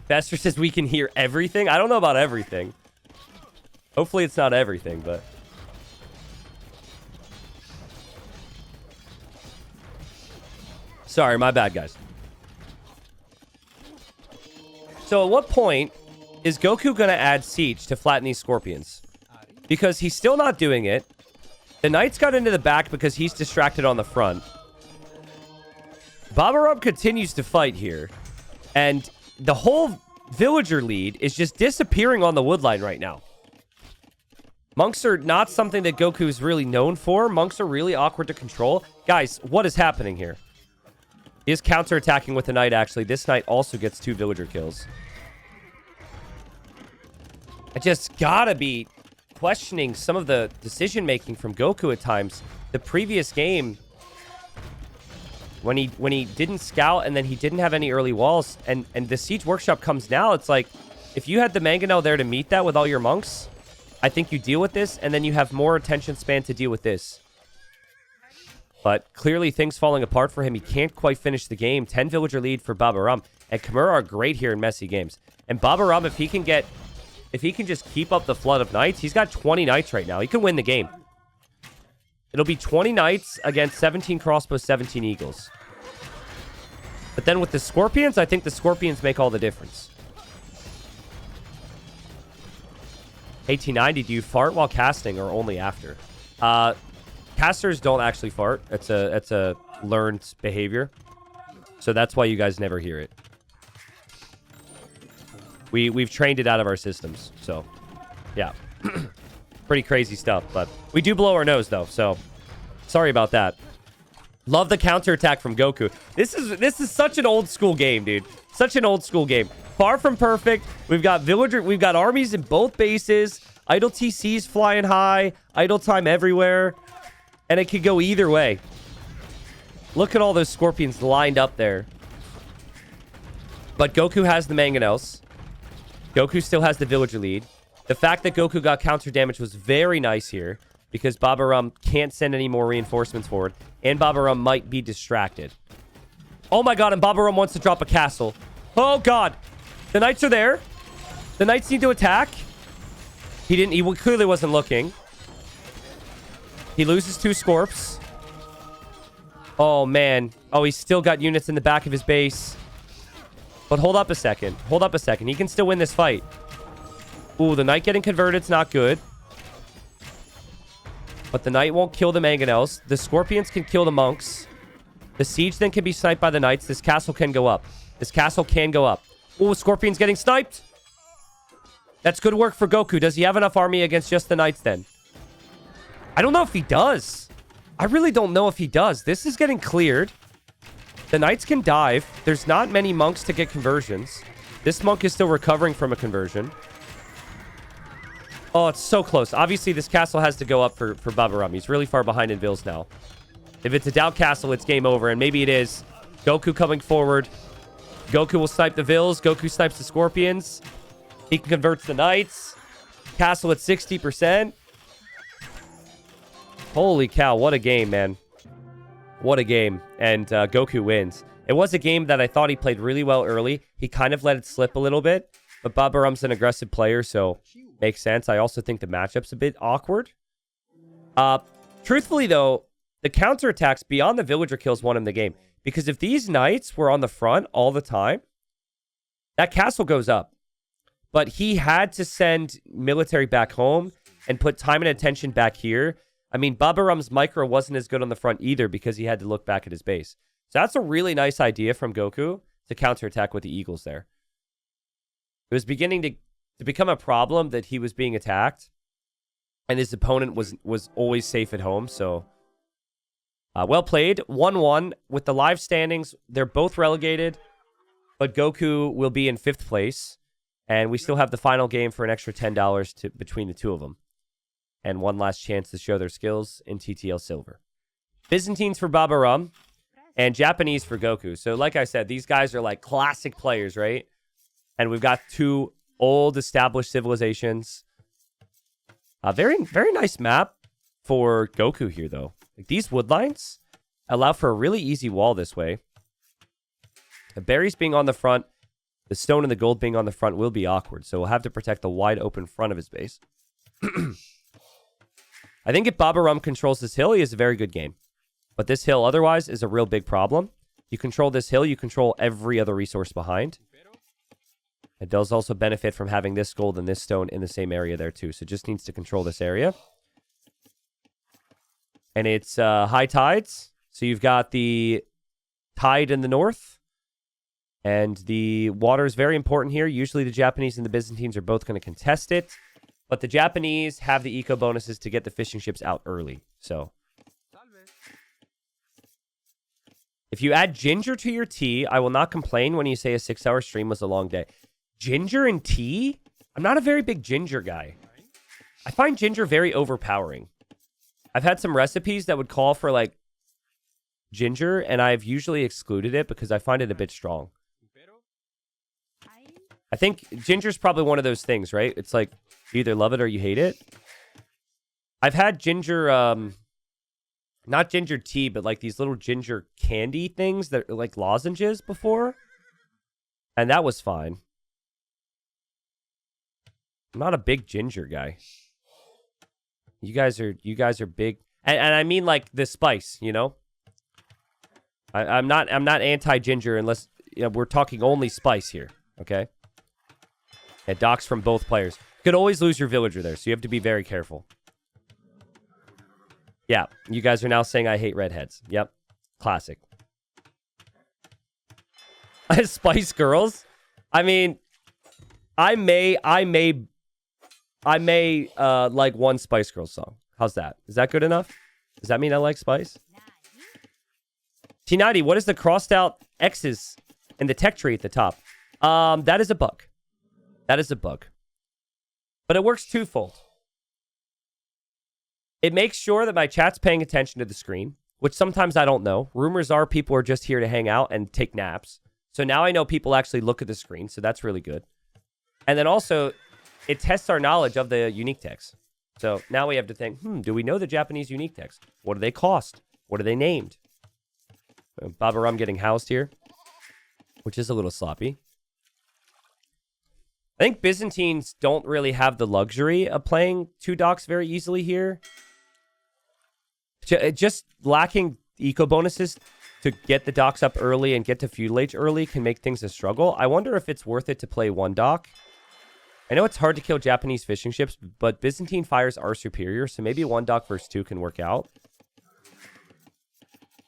S1: Bester says we can hear everything. I don't know about everything. Hopefully it's not everything, but... Sorry, my bad, guys. So at what point is GoKu going to add siege to flatten these scorpions? Because he's still not doing it. The knights got into the back because he's distracted on the front. Babaorum continues to fight here. And the whole villager lead is just disappearing on the woodline right now. Monks are not something that GoKu is really known for. Monks are really awkward to control. Guys, what is happening here? He is counterattacking with the knight, actually. This knight also gets 2 villager kills. I just gotta be questioning some of the decision-making from GoKu at times. The previous game, when he didn't scout and then he didn't have any early walls, and the siege workshop comes now, it's like, if you had the mangonel there to meet that with all your monks, I think you deal with this, and then you have more attention span to deal with this. But clearly things falling apart for him. He can't quite finish the game. 10 villager lead for Babaorum. And Khmer are great here in messy games. And Babaorum, if he can just keep up the flood of knights, he's got 20 knights right now. He can win the game. It'll be 20 knights against 17 crossbows, 17 eagles. But then with the scorpions, I think the scorpions make all the difference. 1890, do you fart while casting or only after? Casters don't actually fart. It's a learned behavior. So that's why you guys never hear it. We've trained it out of our systems. So, yeah. Pretty crazy stuff. But we do blow our nose, though. So, Sorry about that. Love the counterattack from Goku. This is such an old school game, dude. Such an old school game. Far from perfect. We've got armies in both bases. Idle TCs flying high. Idle time everywhere. And it could go either way. Look at all those scorpions lined up there. But Goku has the mangonels. Goku still has the villager lead. The fact that Goku got counter damage was very nice here, because Babaorum can't send any more reinforcements forward, and Babaorum might be distracted. Oh my god, and Babaorum wants to drop a castle. Oh god. The knights are there. The knights need to attack. He clearly wasn't looking. He loses 2 Scorps. Oh man. Oh, he's still got units in the back of his base. But hold up a second. Hold up a second. He can still win this fight. Ooh, the knight getting converted's not good. But the knight won't kill the mangonels. The scorpions can kill the monks. The siege then can be sniped by the knights. This castle can go up. This castle can go up. Ooh, scorpion's getting sniped. That's good work for Goku. Does he have enough army against just the knights then? I don't know if he does. I really don't know if he does. This is getting cleared. The knights can dive. There's not many monks to get conversions. This monk is still recovering from a conversion. Oh, it's so close. Obviously, this castle has to go up for Babaorum. He's really far behind in Vills now. If it's a doubt castle, it's game over. And maybe it is. Goku coming forward. Goku will snipe the Vills. Goku snipes the Scorpions. He converts the Knights. Castle at 60%. Holy cow, what a game, man. What a game. And Goku wins. It was a game that I thought he played really well early. He kind of let it slip a little bit. But Babaorum's an aggressive player, so makes sense. I also think the matchup's a bit awkward. Truthfully, though, the counterattacks beyond the villager kills won him the game. Because if these knights were on the front all the time, that castle goes up. But he had to send military back home and put time and attention back here. I mean, Babaorum's micro wasn't as good on the front either because he had to look back at his base. So that's a really nice idea from Goku to counterattack with the Eagles there. It was beginning to become a problem that he was being attacked. And his opponent was always safe at home. So, well played. 1-1 with the live standings. They're both relegated. But Goku will be in 5th place. And we still have the final game for an extra $10 between the two of them. And one last chance to show their skills in TTL Silver. Byzantines for Babaorum. And Japanese for Goku. So like I said, these guys are like classic players, right? And we've got 2 old established civilizations. Very, very nice map for Goku here, though. Like, these wood lines allow for a really easy wall this way. The berries being on the front, the stone and the gold being on the front will be awkward. So we'll have to protect the wide open front of his base. I think if Babaorum controls this hill, he has a very good game. But this hill otherwise is a real big problem. You control this hill, you control every other resource behind. It does also benefit from having this gold and this stone in the same area there too. So it just needs to control this area. And it's high tides. So you've got the tide in the north. And the water is very important here. Usually the Japanese and the Byzantines are both going to contest it. But the Japanese have the eco bonuses to get the fishing ships out early. So if you add ginger to your tea, I will not complain when you say a 6-hour stream was a long day. Ginger and tea? I'm not a very big ginger guy. I find ginger very overpowering. I've had some recipes that would call for like ginger, and I've usually excluded it because I find it a bit strong. I think ginger's probably one of those things, right? It's like you either love it or you hate it. I've had ginger, not ginger tea, but like these little ginger candy things that are like lozenges before. And that was fine. I'm not a big ginger guy. You guys are big. And I mean like the spice, you know? I'm not anti-ginger unless we're talking only spice here, okay? It docks from both players. You could always lose your villager there, so you have to be very careful. Yeah, you guys are now saying I hate redheads. Yep, classic. Spice Girls? I mean, I may like one Spice Girls song. How's that? Is that good enough? Does that mean I like spice? T90, what is the crossed out X's in the tech tree at the top? That is a bug. That is a bug. But it works twofold. It makes sure that my chat's paying attention to the screen, which sometimes I don't know. Rumors are people are just here to hang out and take naps. So now I know people actually look at the screen, so that's really good. And then also, it tests our knowledge of the unique text. So now we have to think, do we know the Japanese unique text? What do they cost? What are they named? Babaorum getting housed here, which is a little sloppy. I think Byzantines don't really have the luxury of playing 2 docks very easily here. Just lacking eco bonuses to get the docks up early and get to feudal age early can make things a struggle. I wonder if it's worth it to play 1 dock. I know it's hard to kill Japanese fishing ships, but Byzantine fires are superior, so maybe 1 dock versus 2 can work out.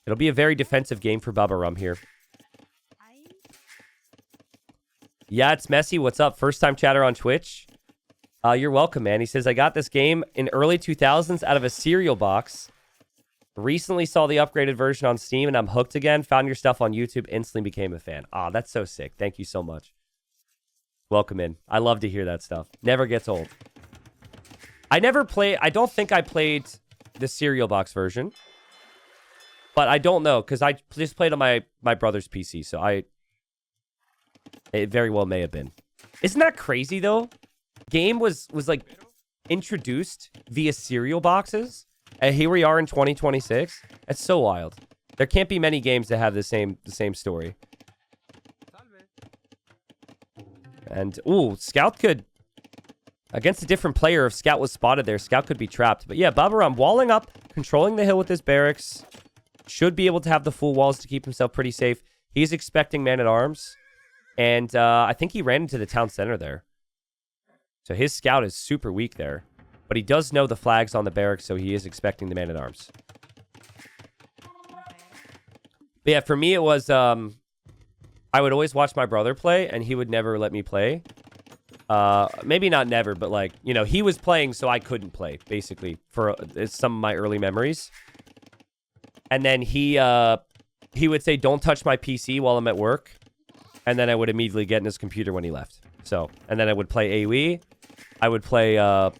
S1: It'll be a very defensive game for Babaorum here. Yeah, it's Messy. What's up? First time chatter on Twitch. You're welcome, man. He says, I got this game in early 2000s out of a cereal box. Recently saw the upgraded version on Steam, and I'm hooked again. Found your stuff on YouTube. Instantly became a fan. Ah, that's so sick. Thank you so much. Welcome in. I love to hear that stuff. Never gets old. I don't think I played the cereal box version. But I don't know, because I just played on my brother's PC, so it very well may have been. Isn't that crazy, though? Game was like, introduced via cereal boxes, and here we are in 2026. That's so wild. There can't be many games that have the same story. And, ooh, Scout could... Against a different player, if Scout was spotted there, Scout could be trapped. But yeah, Babaorum walling up, controlling the hill with his barracks. Should be able to have the full walls to keep himself pretty safe. He's expecting man-at-arms. And I think he ran into the town center there. So his Scout is super weak there. But he does know the flags on the barracks, so he is expecting the man-at-arms. But yeah, for me, it was... I would always watch my brother play, and he would never let me play. Maybe not never, but like, you know, he was playing, so I couldn't play, basically, for some of my early memories. And then he would say, don't touch my PC while I'm at work. And then I would immediately get in his computer when he left. So, and then I would play AoE. I would play, I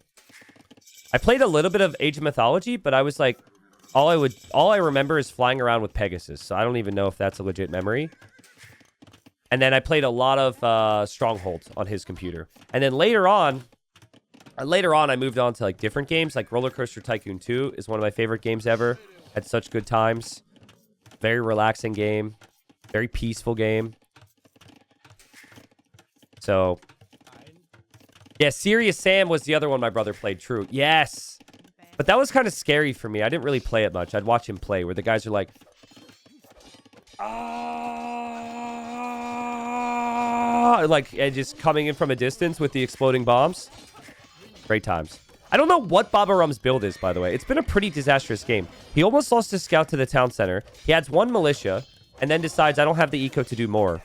S1: played a little bit of Age of Mythology, but I was like, all I remember is flying around with Pegasus. So I don't even know if that's a legit memory. And then I played a lot of Stronghold on his computer. And then later on, I moved on to like different games. Like Roller Coaster Tycoon 2 is one of my favorite games ever. Had such good times. Very relaxing game. Very peaceful game. So, yeah, Serious Sam was the other one my brother played. True. Yes. But that was kind of scary for me. I didn't really play it much. I'd watch him play where the guys are like... like, and just coming in from a distance with the exploding bombs. Great times. I don't know what Babaorum's build is, by the way. It's been a pretty disastrous game. He almost lost his Scout to the town center. He adds 1 Militia, and then decides, I don't have the eco to do more.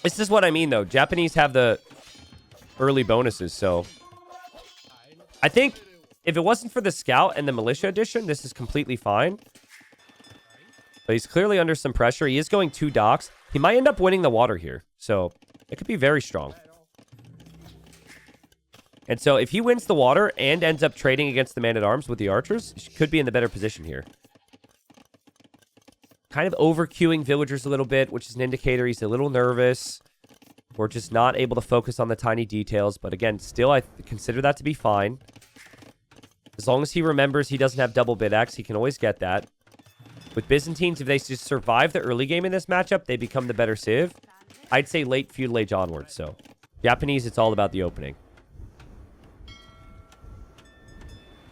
S1: This is what I mean, though. Japanese have the early bonuses, so... I think if it wasn't for the Scout and the Militia edition, this is completely fine. But he's clearly under some pressure. He is going 2 docks. He might end up winning the water here, so it could be very strong. And so if he wins the water and ends up trading against the man-at-arms with the archers, he could be in the better position here. Kind of over-queuing villagers a little bit, which is an indicator he's a little nervous. Or just not able to focus on the tiny details. But again, still, I consider that to be fine. As long as he remembers he doesn't have double bid axe, he can always get that. With Byzantines, if they just survive the early game in this matchup, they become the better civ. I'd say late feudal age onwards, so. Japanese, it's all about the opening.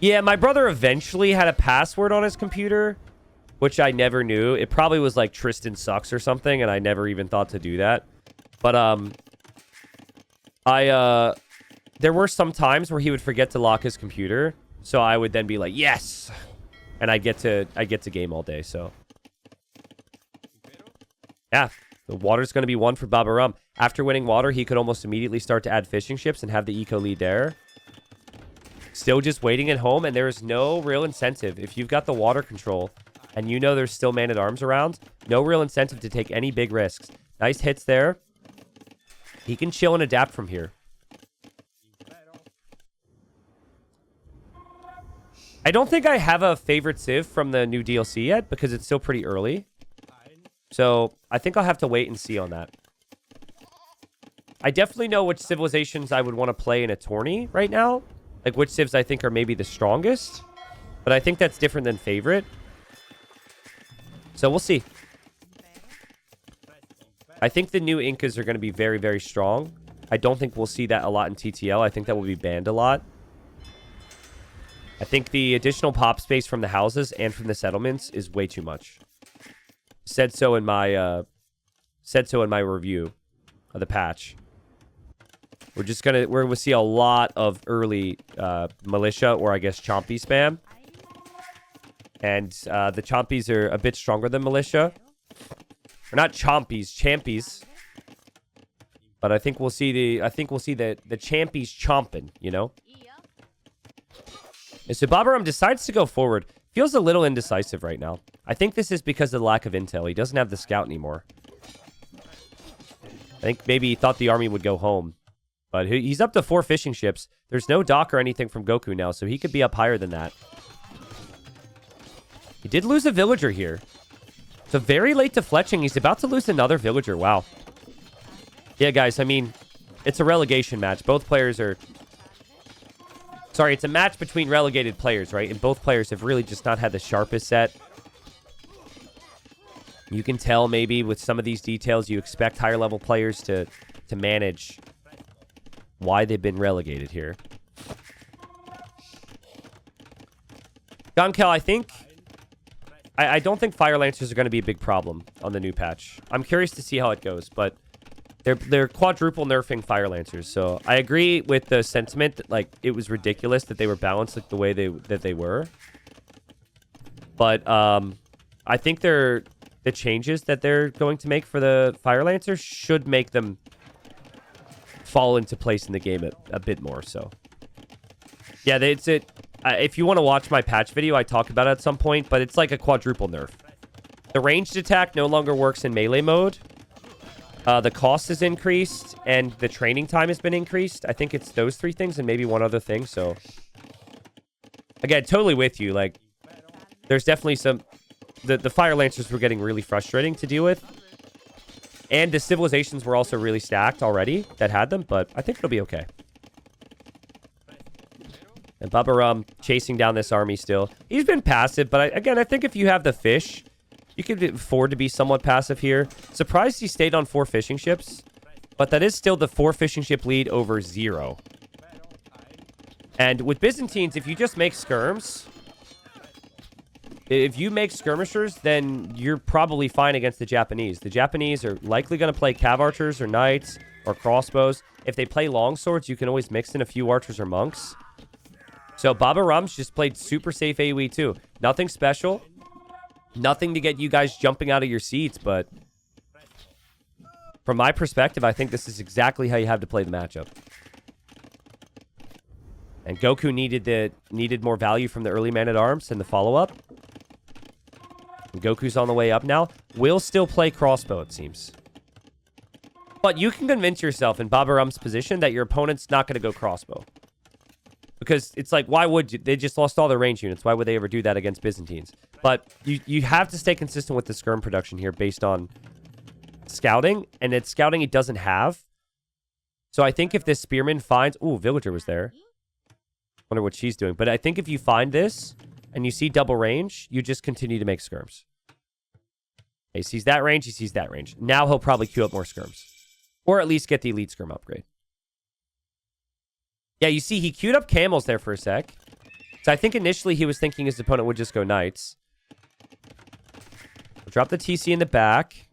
S1: Yeah, my brother eventually had a password on his computer, which I never knew. It probably was like Tristan sucks or something, and I never even thought to do that. But, there were some times where he would forget to lock his computer, so I would then be like, yes! And I get to game all day, so. Yeah, the water's going to be 1 for Babaorum. After winning water, he could almost immediately start to add fishing ships and have the eco lead there. Still just waiting at home, and there is no real incentive. If you've got the water control and you know there's still man-at-arms around, no real incentive to take any big risks. Nice hits there. He can chill and adapt from here. I don't think I have a favorite civ from the new DLC yet because it's still pretty early. So I think I'll have to wait and see on that. I definitely know which civilizations I would want to play in a tourney right now. Like which civs I think are maybe the strongest. But I think that's different than favorite. So we'll see. I think the new Incas are going to be very, very strong. I don't think we'll see that a lot in TTL. I think that will be banned a lot. I think the additional pop space from the houses and from the settlements is way too much. Said so in my review of the patch. We're gonna see a lot of early militia, or I guess chompy spam. And the chompies are a bit stronger than militia. Or not chompies, champies. But I think we'll see the champies chomping, you know? And so Babaorum decides to go forward. Feels a little indecisive right now. I think this is because of the lack of intel. He doesn't have the scout anymore. I think maybe he thought the army would go home. But he's up to 4 fishing ships. There's no dock or anything from GoKu now, so he could be up higher than that. He did lose a villager here. So very late to fletching. He's about to lose another villager. Wow. Yeah, guys, I mean, it's a relegation match. Both players are... Sorry, it's a match between relegated players, right? And both players have really just not had the sharpest set. You can tell maybe with some of these details you expect higher level players to manage why they've been relegated here. Gonkel, I think... I don't think Fire Lancers are going to be a big problem on the new patch. I'm curious to see how it goes, but... They're quadruple nerfing Fire Lancers, so I agree with the sentiment that, like, it was ridiculous that they were balanced like the way they were. But I think the changes that they're going to make for the Fire Lancers should make them fall into place in the game a bit more. So, yeah, if you want to watch my patch video, I talk about it at some point, but it's like a quadruple nerf. The ranged attack no longer works in melee mode. The cost is increased, and the training time has been increased. I think it's those 3 things and maybe one other thing, so... Again, totally with you. Like, there's definitely some... The Fire Lancers were getting really frustrating to deal with. And the civilizations were also really stacked already that had them, but I think it'll be okay. And Babaorum chasing down this army still. He's been passive, but again, I think if you have the fish... You could afford to be somewhat passive here. Surprised he stayed on 4 fishing ships. But that is still the 4 fishing ship lead over 0. And with Byzantines, if you just make skirms... If you make skirmishers, then you're probably fine against the Japanese. The Japanese are likely going to play cav archers or knights or crossbows. If they play longswords, you can always mix in a few archers or monks. So Babaorum's just played super safe AoE too. Nothing special. Nothing to get you guys jumping out of your seats, but from my perspective, I think this is exactly how you have to play the matchup. And GoKu needed more value from the early man-at-arms and the follow-up. And Goku's on the way up now. Will still play crossbow, it seems. But you can convince yourself in Babaorum's position that your opponent's not going to go crossbow. Because it's like, why would you? They just lost all their range units. Why would they ever do that against Byzantines? But you have to stay consistent with the skirm production here based on scouting. And it's scouting he doesn't have. So I think if this spearman finds... Ooh, villager was there. Wonder what she's doing. But I think if you find this and you see double range, you just continue to make skirms. He sees that range, he sees that range. Now he'll probably queue up more skirms. Or at least get the elite skirm upgrade. Yeah, you see, he queued up camels there for a sec. So I think initially he was thinking his opponent would just go knights. We'll drop the TC in the back.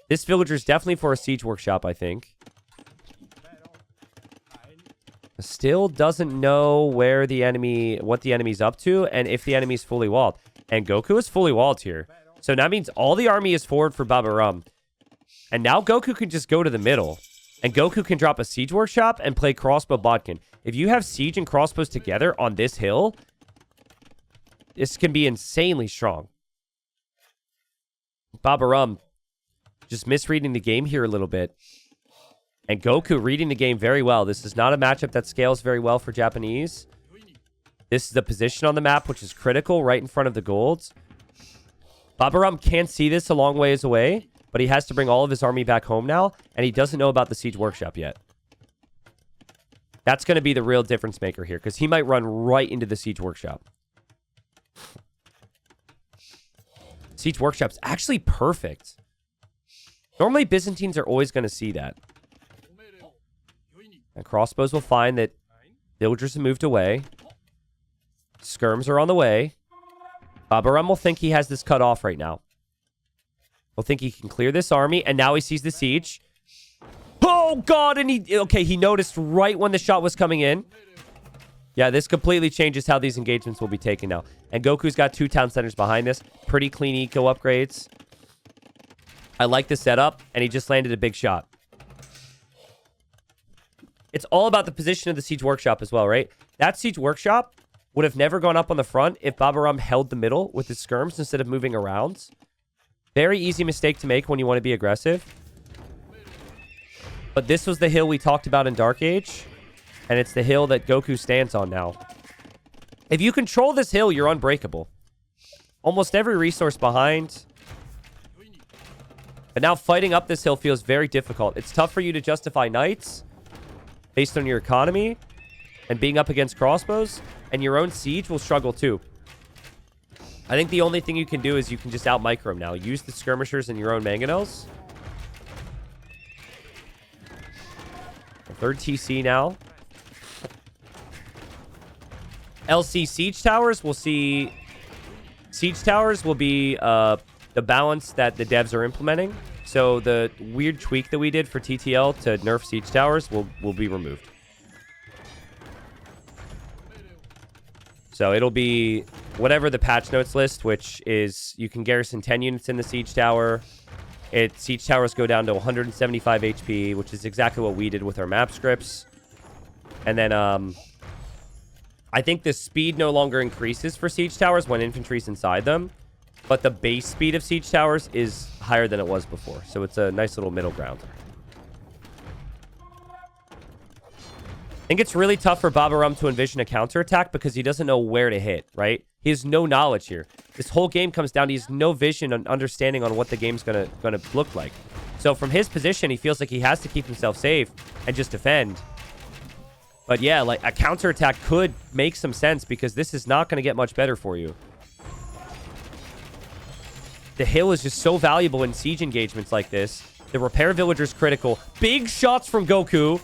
S1: This villager's definitely for a siege workshop, I think. Still doesn't know what the enemy's up to, and if the enemy's fully walled. And GoKu is fully walled here. So that means all the army is forward for Babaorum. And now GoKu can just go to the middle. And GoKu can drop a siege workshop and play crossbow bodkin. If you have siege and crossbows together on this hill, this can be insanely strong. Babaorum just misreading the game here a little bit. And GoKu reading the game very well. This is not a matchup that scales very well for Japanese. This is the position on the map, which is critical, right in front of the golds. Babaorum can't see this a long ways away, but he has to bring all of his army back home now, and he doesn't know about the siege workshop yet. That's going to be the real difference maker here, because he might run right into the siege workshop. Siege workshop's actually perfect. Normally, Byzantines are always going to see that. And crossbows will find that villagers have moved away. Skirms are on the way. Babaorum will think he has this cut off right now. He'll think he can clear this army, and now he sees the siege. Oh, God! And he noticed right when the shot was coming in. Yeah, this completely changes how these engagements will be taken now. And GoKu's got 2 town centers behind this. Pretty clean eco upgrades. I like the setup, and he just landed a big shot. It's all about the position of the siege workshop as well, right? That siege workshop would have never gone up on the front if Babaorum held the middle with his skirms instead of moving around. Very easy mistake to make when you want to be aggressive. But this was the hill we talked about in Dark Age. And it's the hill that GoKu stands on now. If you control this hill, you're unbreakable. Almost every resource behind. But now fighting up this hill feels very difficult. It's tough for you to justify knights based on your economy and being up against crossbows. And your own siege will struggle too. I think the only thing you can do is you can just out-micro them now. Use the skirmishers and your own mangonels. Third TC now. LC siege towers, we'll see. Siege towers will be the balance that the devs are implementing. So the weird tweak that we did for TTL to nerf siege towers will be removed. So it'll be whatever the patch notes list, which is you can garrison 10 units in the siege tower. Siege towers go down to 175 HP, which is exactly what we did with our map scripts. And then I think the speed no longer increases for siege towers when infantry's inside them. But the base speed of siege towers is higher than it was before. So it's a nice little middle ground. I think it's really tough for Babaorum to envision a counterattack because he doesn't know where to hit, right? He has no knowledge here. This whole game comes down to he has no vision and understanding on what the game's gonna look like. So from his position, he feels like he has to keep himself safe and just defend. But yeah, like a counterattack could make some sense because this is not going to get much better for you. The hill is just so valuable in siege engagements like this. The repair villager's critical. Big shots from GoKu.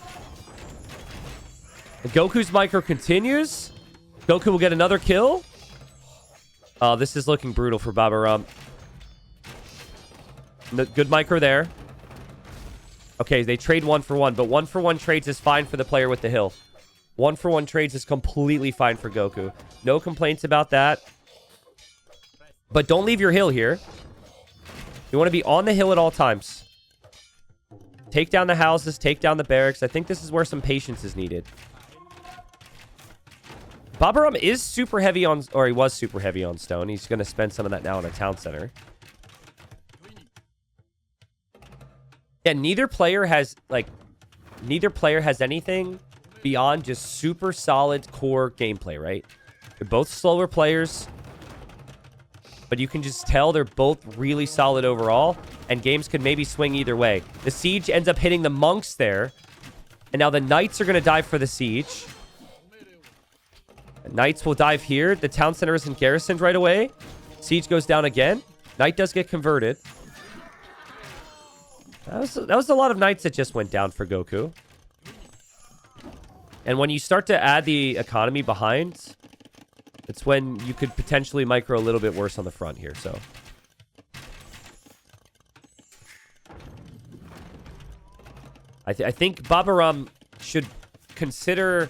S1: And Goku's micro continues. GoKu will get another kill. Oh, this is looking brutal for Babaorum. Good micro there. Okay, they trade 1-for-1, but 1-for-1 trades is fine for the player with the hill. 1-for-1 trades is completely fine for GoKu. No complaints about that. But don't leave your hill here. You want to be on the hill at all times. Take down the houses, take down the barracks. I think this is where some patience is needed. Babaorum is super heavy on, or he was super heavy on stone. He's going to spend some of that now in a town center. Yeah, neither player has anything beyond just super solid core gameplay, right? They're both slower players, but you can just tell they're both really solid overall, and games could maybe swing either way. The siege ends up hitting the monks there, and now the knights are going to dive for the siege. Knights will dive here. The town center isn't garrisoned right away. Siege goes down again. Knight does get converted. That was a lot of knights that just went down for GoKu. And when you start to add the economy behind, it's when you could potentially micro a little bit worse on the front here. So I think Babaorum should consider...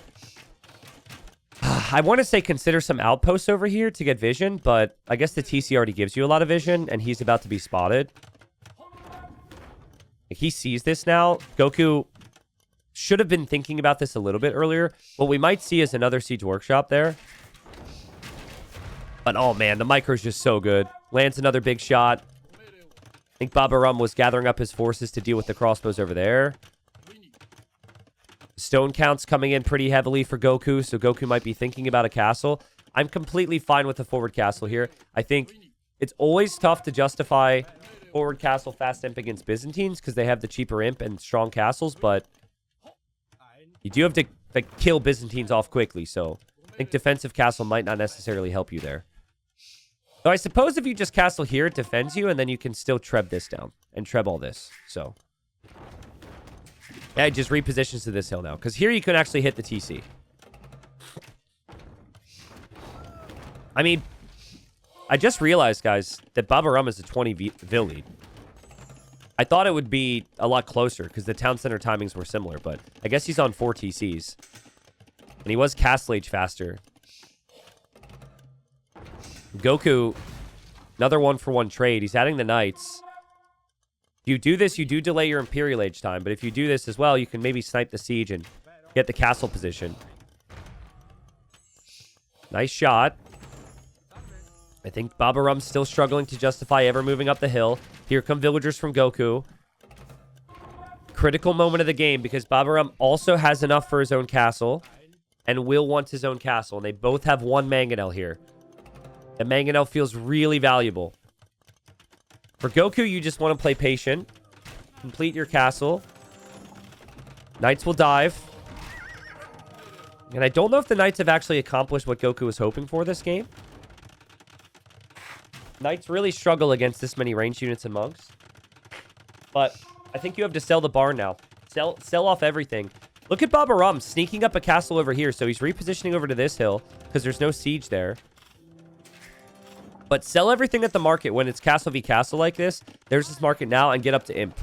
S1: I want to say consider some outposts over here to get vision, but I guess the TC already gives you a lot of vision, and he's about to be spotted. He sees this now. GoKu should have been thinking about this a little bit earlier. What we might see is another siege workshop there. But, oh, man, the micro's just so good. Lands another big shot. I think Babaorum was gathering up his forces to deal with the crossbows over there. Stone count's coming in pretty heavily for GoKu, so GoKu might be thinking about a castle. I'm completely fine with the forward castle here. I think it's always tough to justify forward castle fast imp against Byzantines because they have the cheaper imp and strong castles, but you do have to like, kill Byzantines off quickly, so I think defensive castle might not necessarily help you there. So I suppose if you just castle here, it defends you, and then you can still treb this down and treb all this, so... Yeah, it just repositions to this hill now. Because here you can actually hit the TC. I mean, I just realized, guys, that Babaorum is a 20 vil lead. I thought it would be a lot closer because the town center timings were similar. But I guess he's on 4 TCs. And he was castle age faster. GoKu, another 1-for-1 trade. He's adding the knights. If you do this, you do delay your Imperial age time. But if you do this as well, you can maybe snipe the siege and get the castle position. Nice shot. I think Babaorum's still struggling to justify ever moving up the hill. Here come villagers from GoKu. Critical moment of the game because Babaorum also has enough for his own castle and will want his own castle. And they both have 1 mangonel here. And mangonel feels really valuable. For GoKu, you just want to play patient. Complete your castle. Knights will dive. And I don't know if the Knights have actually accomplished what GoKu was hoping for this game. Knights really struggle against this many ranged units and monks. But I think you have to sell the barn now. Sell off everything. Look at Babaorum sneaking up a castle over here. So he's repositioning over to this hill because there's no siege there. But sell everything at the market when it's castle v castle like this. There's this market now and get up to imp.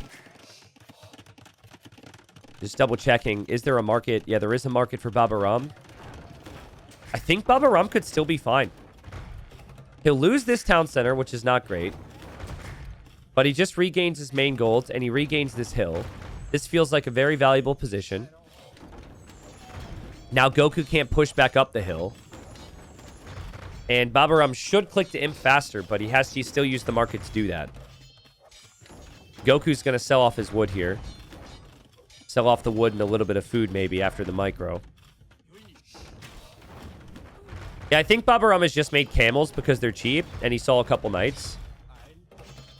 S1: Just double checking. Is there a market? Yeah, there is a market for Babaorum. I think Babaorum could still be fine. He'll lose this town center, which is not great. But he just regains his main gold and he regains this hill. This feels like a very valuable position. Now GoKu can't push back up the hill. And Babaorum should click to imp faster, but he has to still use the market to do that. GoKu's going to sell off his wood here. Sell off the wood and a little bit of food maybe after the micro. Yeah, I think Babaorum has just made camels because they're cheap, and he saw a couple knights.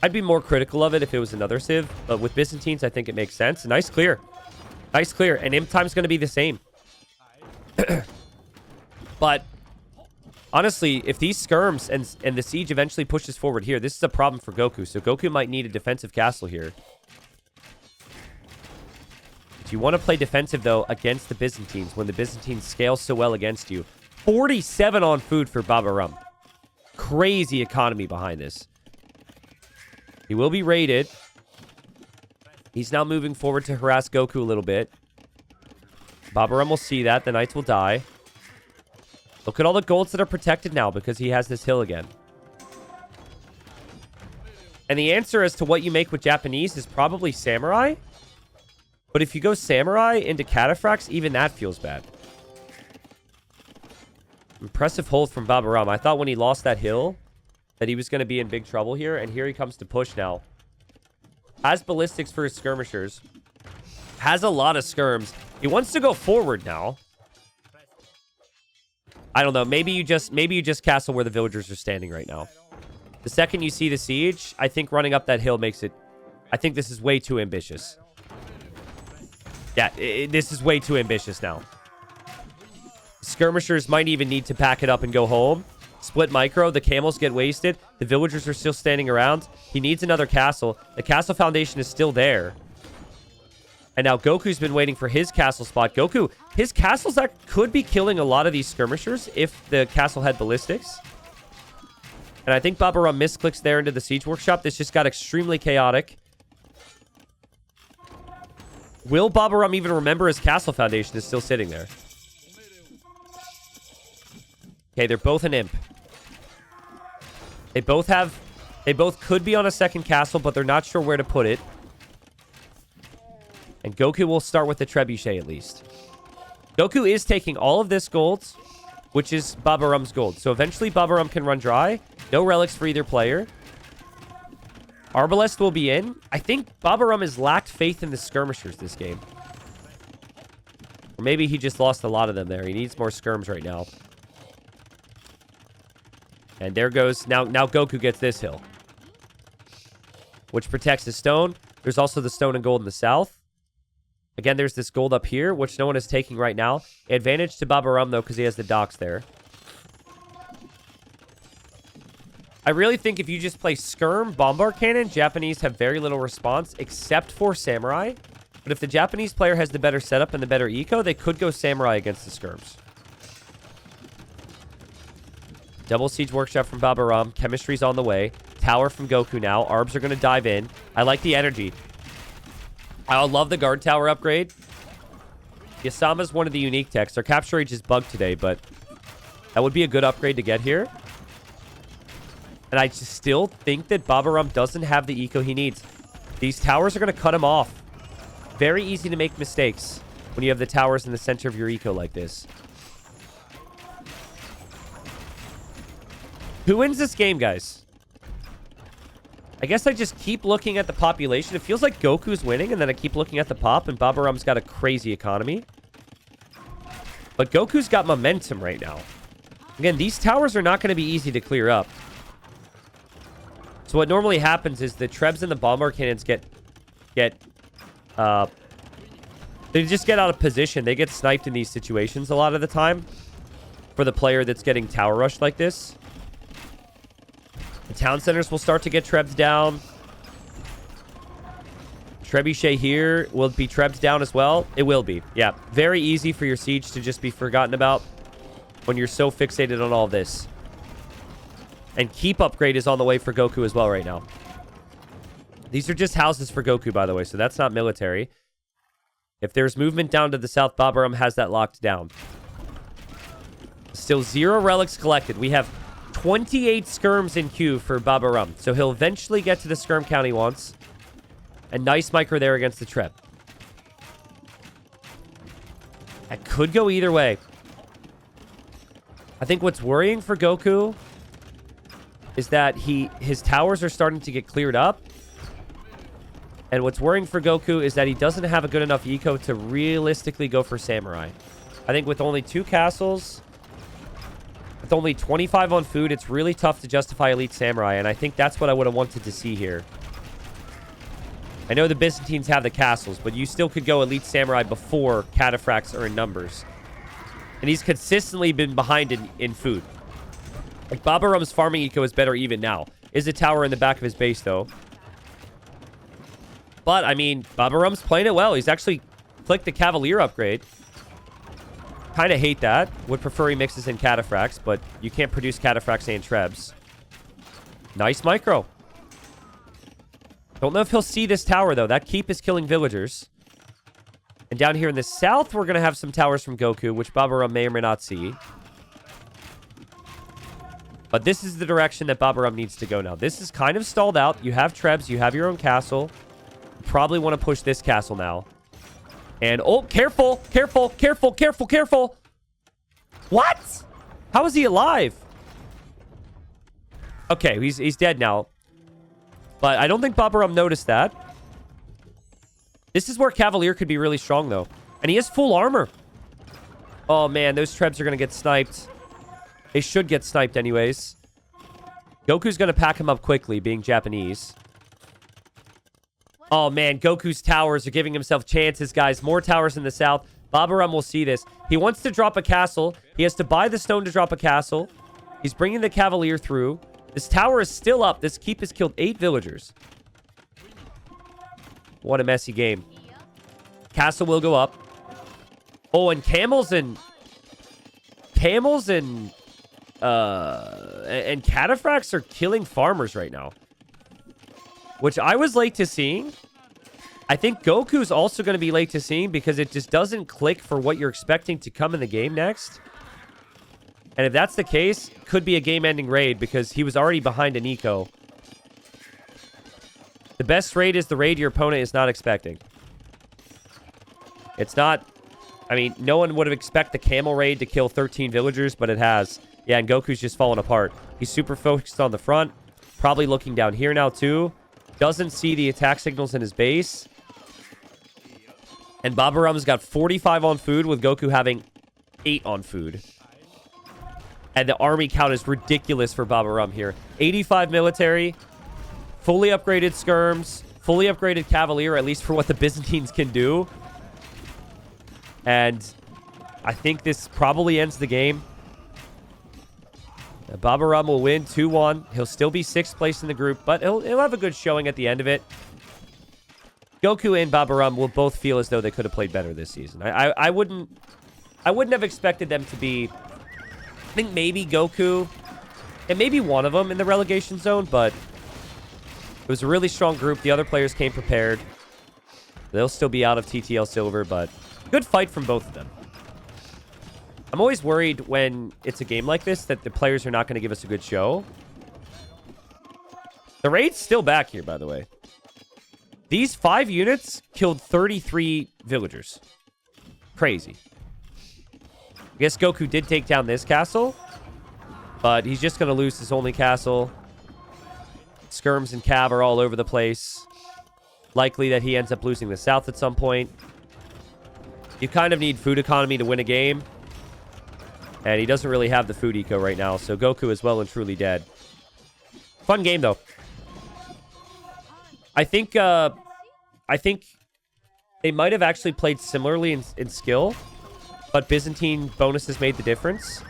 S1: I'd be more critical of it if it was another civ, but with Byzantines, I think it makes sense. Nice clear. Nice clear, and imp time's going to be the same. But... honestly, if these skirms and the siege eventually pushes forward here, this is a problem for GoKu. So GoKu might need a defensive castle here. If you want to play defensive, though, against the Byzantines, when the Byzantines scale so well against you. 47 on food for Babaorum. Crazy economy behind this. He will be raided. He's now moving forward to harass GoKu a little bit. Babaorum will see that. The knights will die. Look at all the golds that are protected now because he has this hill again. And the answer as to what you make with Japanese is probably samurai. But if you go samurai into cataphracts, even that feels bad. Impressive hold from Babaorum. I thought when he lost that hill that he was going to be in big trouble here. And here he comes to push now. Has ballistics for his skirmishers. Has a lot of skirms. He wants to go forward now. I don't know. Maybe you just castle where the villagers are standing right now. The second you see the siege, I think running up that hill makes it... I think this is way too ambitious. Yeah, this is way too ambitious now. Skirmishers might even need to pack it up and go home. Split micro. The camels get wasted. The villagers are still standing around. He needs another castle. The castle foundation is still there. And now GoKu's been waiting for his castle spot. GoKu, his castles that could be killing a lot of these skirmishers if the castle had ballistics. And I think Babaorum misclicks there into the siege workshop. This just got extremely chaotic. Will Babaorum even remember his castle foundation is still sitting there? Okay, they're both an imp. They both could be on a second castle, but they're not sure where to put it. And And Goku will start with the trebuchet at least. Goku is taking all of this gold, which is Babaorum's gold. So eventually Babaorum can run dry. No relics for either player. Arbalest will be in. I think Babaorum has lacked faith in the skirmishers this game. Or maybe he just lost a lot of them there. He needs more skirms right now. And there goes... Now Goku gets this hill, which protects his stone. There's also the stone and gold in the south. Again, there's this gold up here, which no one is taking right now. Advantage to Babaorum, though, because he has the docks there. I really think if you just play Skirm, Bombard Cannon, Japanese have very little response, except for Samurai. But if the Japanese player has the better setup and the better eco, they could go Samurai against the Skirms. Double Siege Workshop from Babaorum. Chemistry's on the way. Tower from Goku now. Arbs are going to dive in. I like the energy. I love the guard tower upgrade. Yasama's one of the unique techs. Their capture rate is bugged today, but that would be a good upgrade to get here. And I just still think that Babaorum doesn't have the eco he needs. These towers are going to cut him off. Very easy to make mistakes when you have the towers in the center of your eco like this. Who wins this game, guys? I guess I just keep looking at the population. It feels like Goku's winning, and then I keep looking at the pop, and Babaorum's got a crazy economy. But Goku's got momentum right now. Again, these towers are not going to be easy to clear up. So what normally happens is the Trebs and the Bombard Cannons they just get out of position. They get sniped in these situations a lot of the time for the player that's getting tower rushed like this. The town centers will start to get Trebs down. Trebuchet here will be Trebs down as well. It will be. Yeah. Very easy for your siege to just be forgotten about when you're so fixated on all this. And keep upgrade is on the way for Goku as well right now. These are just houses for Goku, by the way, so that's not military. If there's movement down to the south, Babaorum has that locked down. Still 0 relics collected. We have 28 skirms in queue for Babaorum. So he'll eventually get to the skirm count he wants. A nice micro there against the Treb. That could go either way. I think what's worrying for Goku is that his towers are starting to get cleared up. And what's worrying for Goku is that he doesn't have a good enough eco to realistically go for Samurai. I think with only 2 castles... With only 25 on food, it's really tough to justify Elite Samurai, and I think that's what I would have wanted to see here. I know the Byzantines have the castles, but you still could go Elite Samurai before Cataphracts are in numbers. And he's consistently been behind in food. Like, Babaorum's farming eco is better even now. Is a tower in the back of his base, though. But, I mean, Babaorum's playing it well. He's actually clicked the Cavalier upgrade. Kind of hate that. Would prefer he mixes in Cataphracts, but you can't produce Cataphracts and Trebs. Nice micro. Don't know if he'll see this tower, though. That keep is killing villagers. And down here in the south, we're going to have some towers from Goku, which Babaorum may or may not see. But this is the direction that Babaorum needs to go now. This is kind of stalled out. You have Trebs. You have your own castle. You probably want to push this castle now. And, oh, careful, careful, careful, careful, careful. What? How is he alive? Okay, he's dead now. But I don't think Babaorum noticed that. This is where Cavalier could be really strong, though. And he has full armor. Oh, man, those Trebs are going to get sniped. They should get sniped anyways. Goku's going to pack him up quickly, being Japanese. Oh, man, Goku's towers are giving himself chances, guys. More towers in the south. Babaorum will see this. He wants to drop a castle. He has to buy the stone to drop a castle. He's bringing the Cavalier through. This tower is still up. This keep has killed 8 villagers. What a messy game. Castle will go up. Oh, and camels and Cataphracts are killing farmers right now, which I was late to seeing. I think Goku's also going to be late to seeing because it just doesn't click for what you're expecting to come in the game next. And if that's the case, could be a game-ending raid because he was already behind an eco. The best raid is the raid your opponent is not expecting. It's not... I mean, no one would have expected the camel raid to kill 13 villagers, but it has. Yeah, and Goku's just fallen apart. He's super focused on the front. Probably looking down here now, too. Doesn't see the attack signals in his base. And Babaorum's got 45 on food, with Goku having 8 on food. And the army count is ridiculous for Babaorum here. 85 military, fully upgraded skirms, fully upgraded cavalier, at least for what the Byzantines can do. And I think this probably ends the game. Babaorum will win 2-1. He'll still be 6th place in the group, but he'll have a good showing at the end of it. Goku and Babaorum will both feel as though they could have played better this season. I wouldn't have expected them to be... I think maybe Goku and maybe one of them in the relegation zone, but it was a really strong group. The other players came prepared. They'll still be out of TTL Silver, but good fight from both of them. I'm always worried when it's a game like this that the players are not going to give us a good show. The raid's still back here, by the way. These 5 units killed 33 villagers. Crazy. I guess Goku did take down this castle, but he's just going to lose his only castle. Skirms and Cav are all over the place. Likely that he ends up losing the south at some point. You kind of need food economy to win a game. And he doesn't really have the food eco right now, so Goku is well and truly dead. Fun game, though. I think they might have actually played similarly in skill, but Byzantine bonuses made the difference.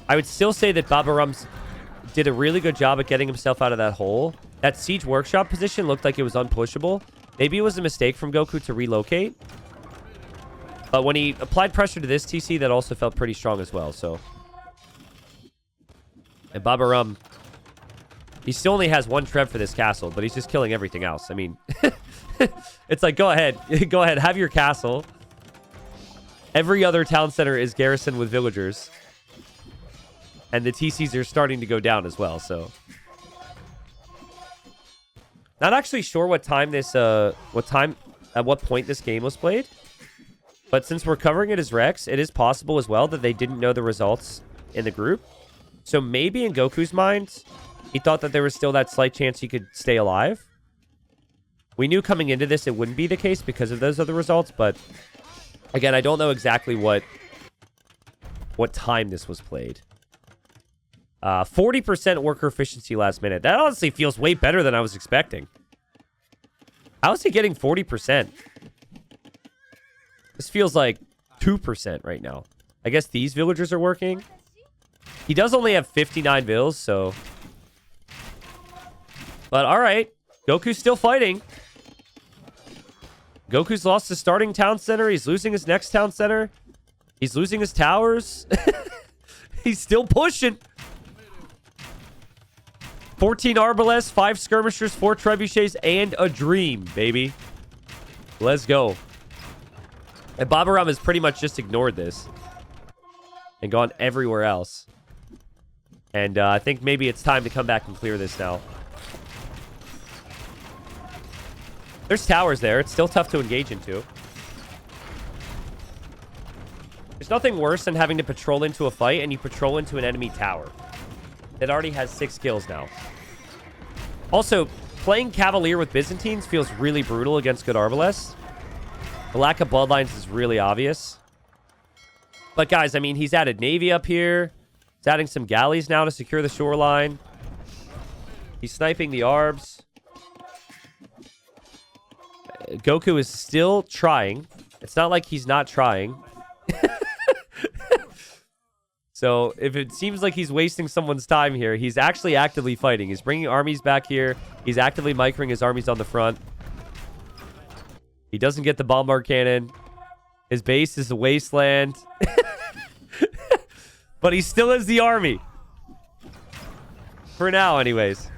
S1: I would still say that Babaorum did a really good job at getting himself out of that hole. That siege workshop position looked like it was unpushable. Maybe it was a mistake from Goku to relocate. But when he applied pressure to this TC, that also felt pretty strong as well. So, and Babaorum, he still only has 1 Trev for this castle, but he's just killing everything else. I mean, it's like, go ahead, have your castle. Every other town center is garrisoned with villagers. And the TCs are starting to go down as well, so. Not actually sure what time this, at what point this game was played. But since we're covering it as Rex, it is possible as well that they didn't know the results in the group. So maybe in Goku's mind, he thought that there was still that slight chance he could stay alive. We knew coming into this it wouldn't be the case because of those other results, but again, I don't know exactly what time this was played. 40% worker efficiency last minute. That honestly feels way better than I was expecting. How is he getting 40%? This feels like 2% right now. I guess these villagers are working. He does only have 59 vills, so... But alright. Goku's still fighting. Goku's lost his starting town center. He's losing his next town center. He's losing his towers. He's still pushing. 14 arbalests, 5 skirmishers, 4 trebuchets, and a dream, baby. Let's go. And Babaorum has pretty much just ignored this. And gone everywhere else. And I think maybe it's time to come back and clear this now. There's towers there. It's still tough to engage into. There's nothing worse than having to patrol into a fight and you patrol into an enemy tower. It already has 6 kills now. Also, playing Cavalier with Byzantines feels really brutal against good Arbalests. The lack of bloodlines is really obvious. But guys, I mean, he's added Navy up here. He's adding some galleys now to secure the shoreline. He's sniping the Arbs. Goku is still trying. It's not like he's not trying. So, if it seems like he's wasting someone's time here, he's actually actively fighting. He's bringing armies back here. He's actively microing his armies on the front. He doesn't get the bombard cannon. His base is a wasteland. But he still has the army. For now, anyways.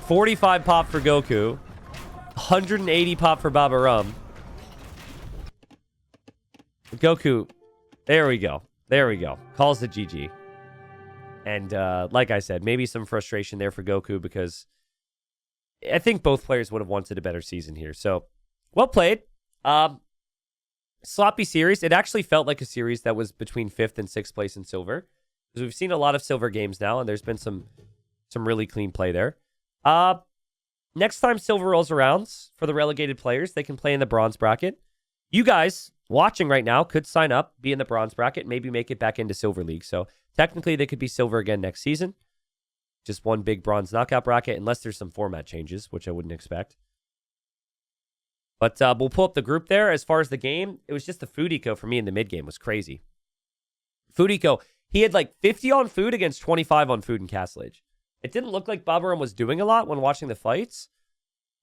S1: 45 pop for Goku. 180 pop for Babaorum. Goku. There we go. There we go. Calls the GG. And like I said, maybe some frustration there for Goku because I think both players would have wanted a better season here. So, well played. Sloppy series. It actually felt like a series that was between 5th and 6th place in silver. Because we've seen a lot of silver games now, and there's been some really clean play there. Next time silver rolls around for the relegated players, they can play in the bronze bracket. You guys watching right now could sign up, be in the bronze bracket, maybe make it back into Silver League. So technically they could be silver again next season. Just one big bronze knockout bracket, unless there's some format changes, which I wouldn't expect. But we'll pull up the group there. As far as the game, it was just the food eco for me in the mid game was crazy. Food eco, he had like 50 on food against 25 on food in Castle Age. It didn't look like Babaorum was doing a lot when watching the fights,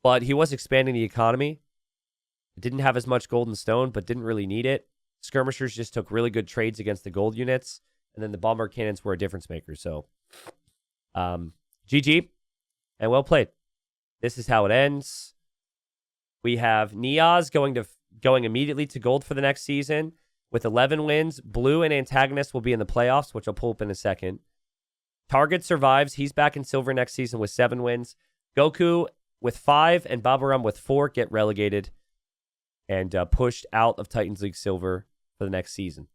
S1: but he was expanding the economy. Didn't have as much gold and stone, but didn't really need it. Skirmishers just took really good trades against the gold units, and then the bomber cannons were a difference maker. So, GG, and well played. This is how it ends. We have Niaz going immediately to gold for the next season with 11 wins. Blue and Antagonist will be in the playoffs, which I'll pull up in a second. Target survives. He's back in silver next season with 7 wins. GoKu with 5 and Babaorum with 4 get relegated and pushed out of Titans League Silver for the next season.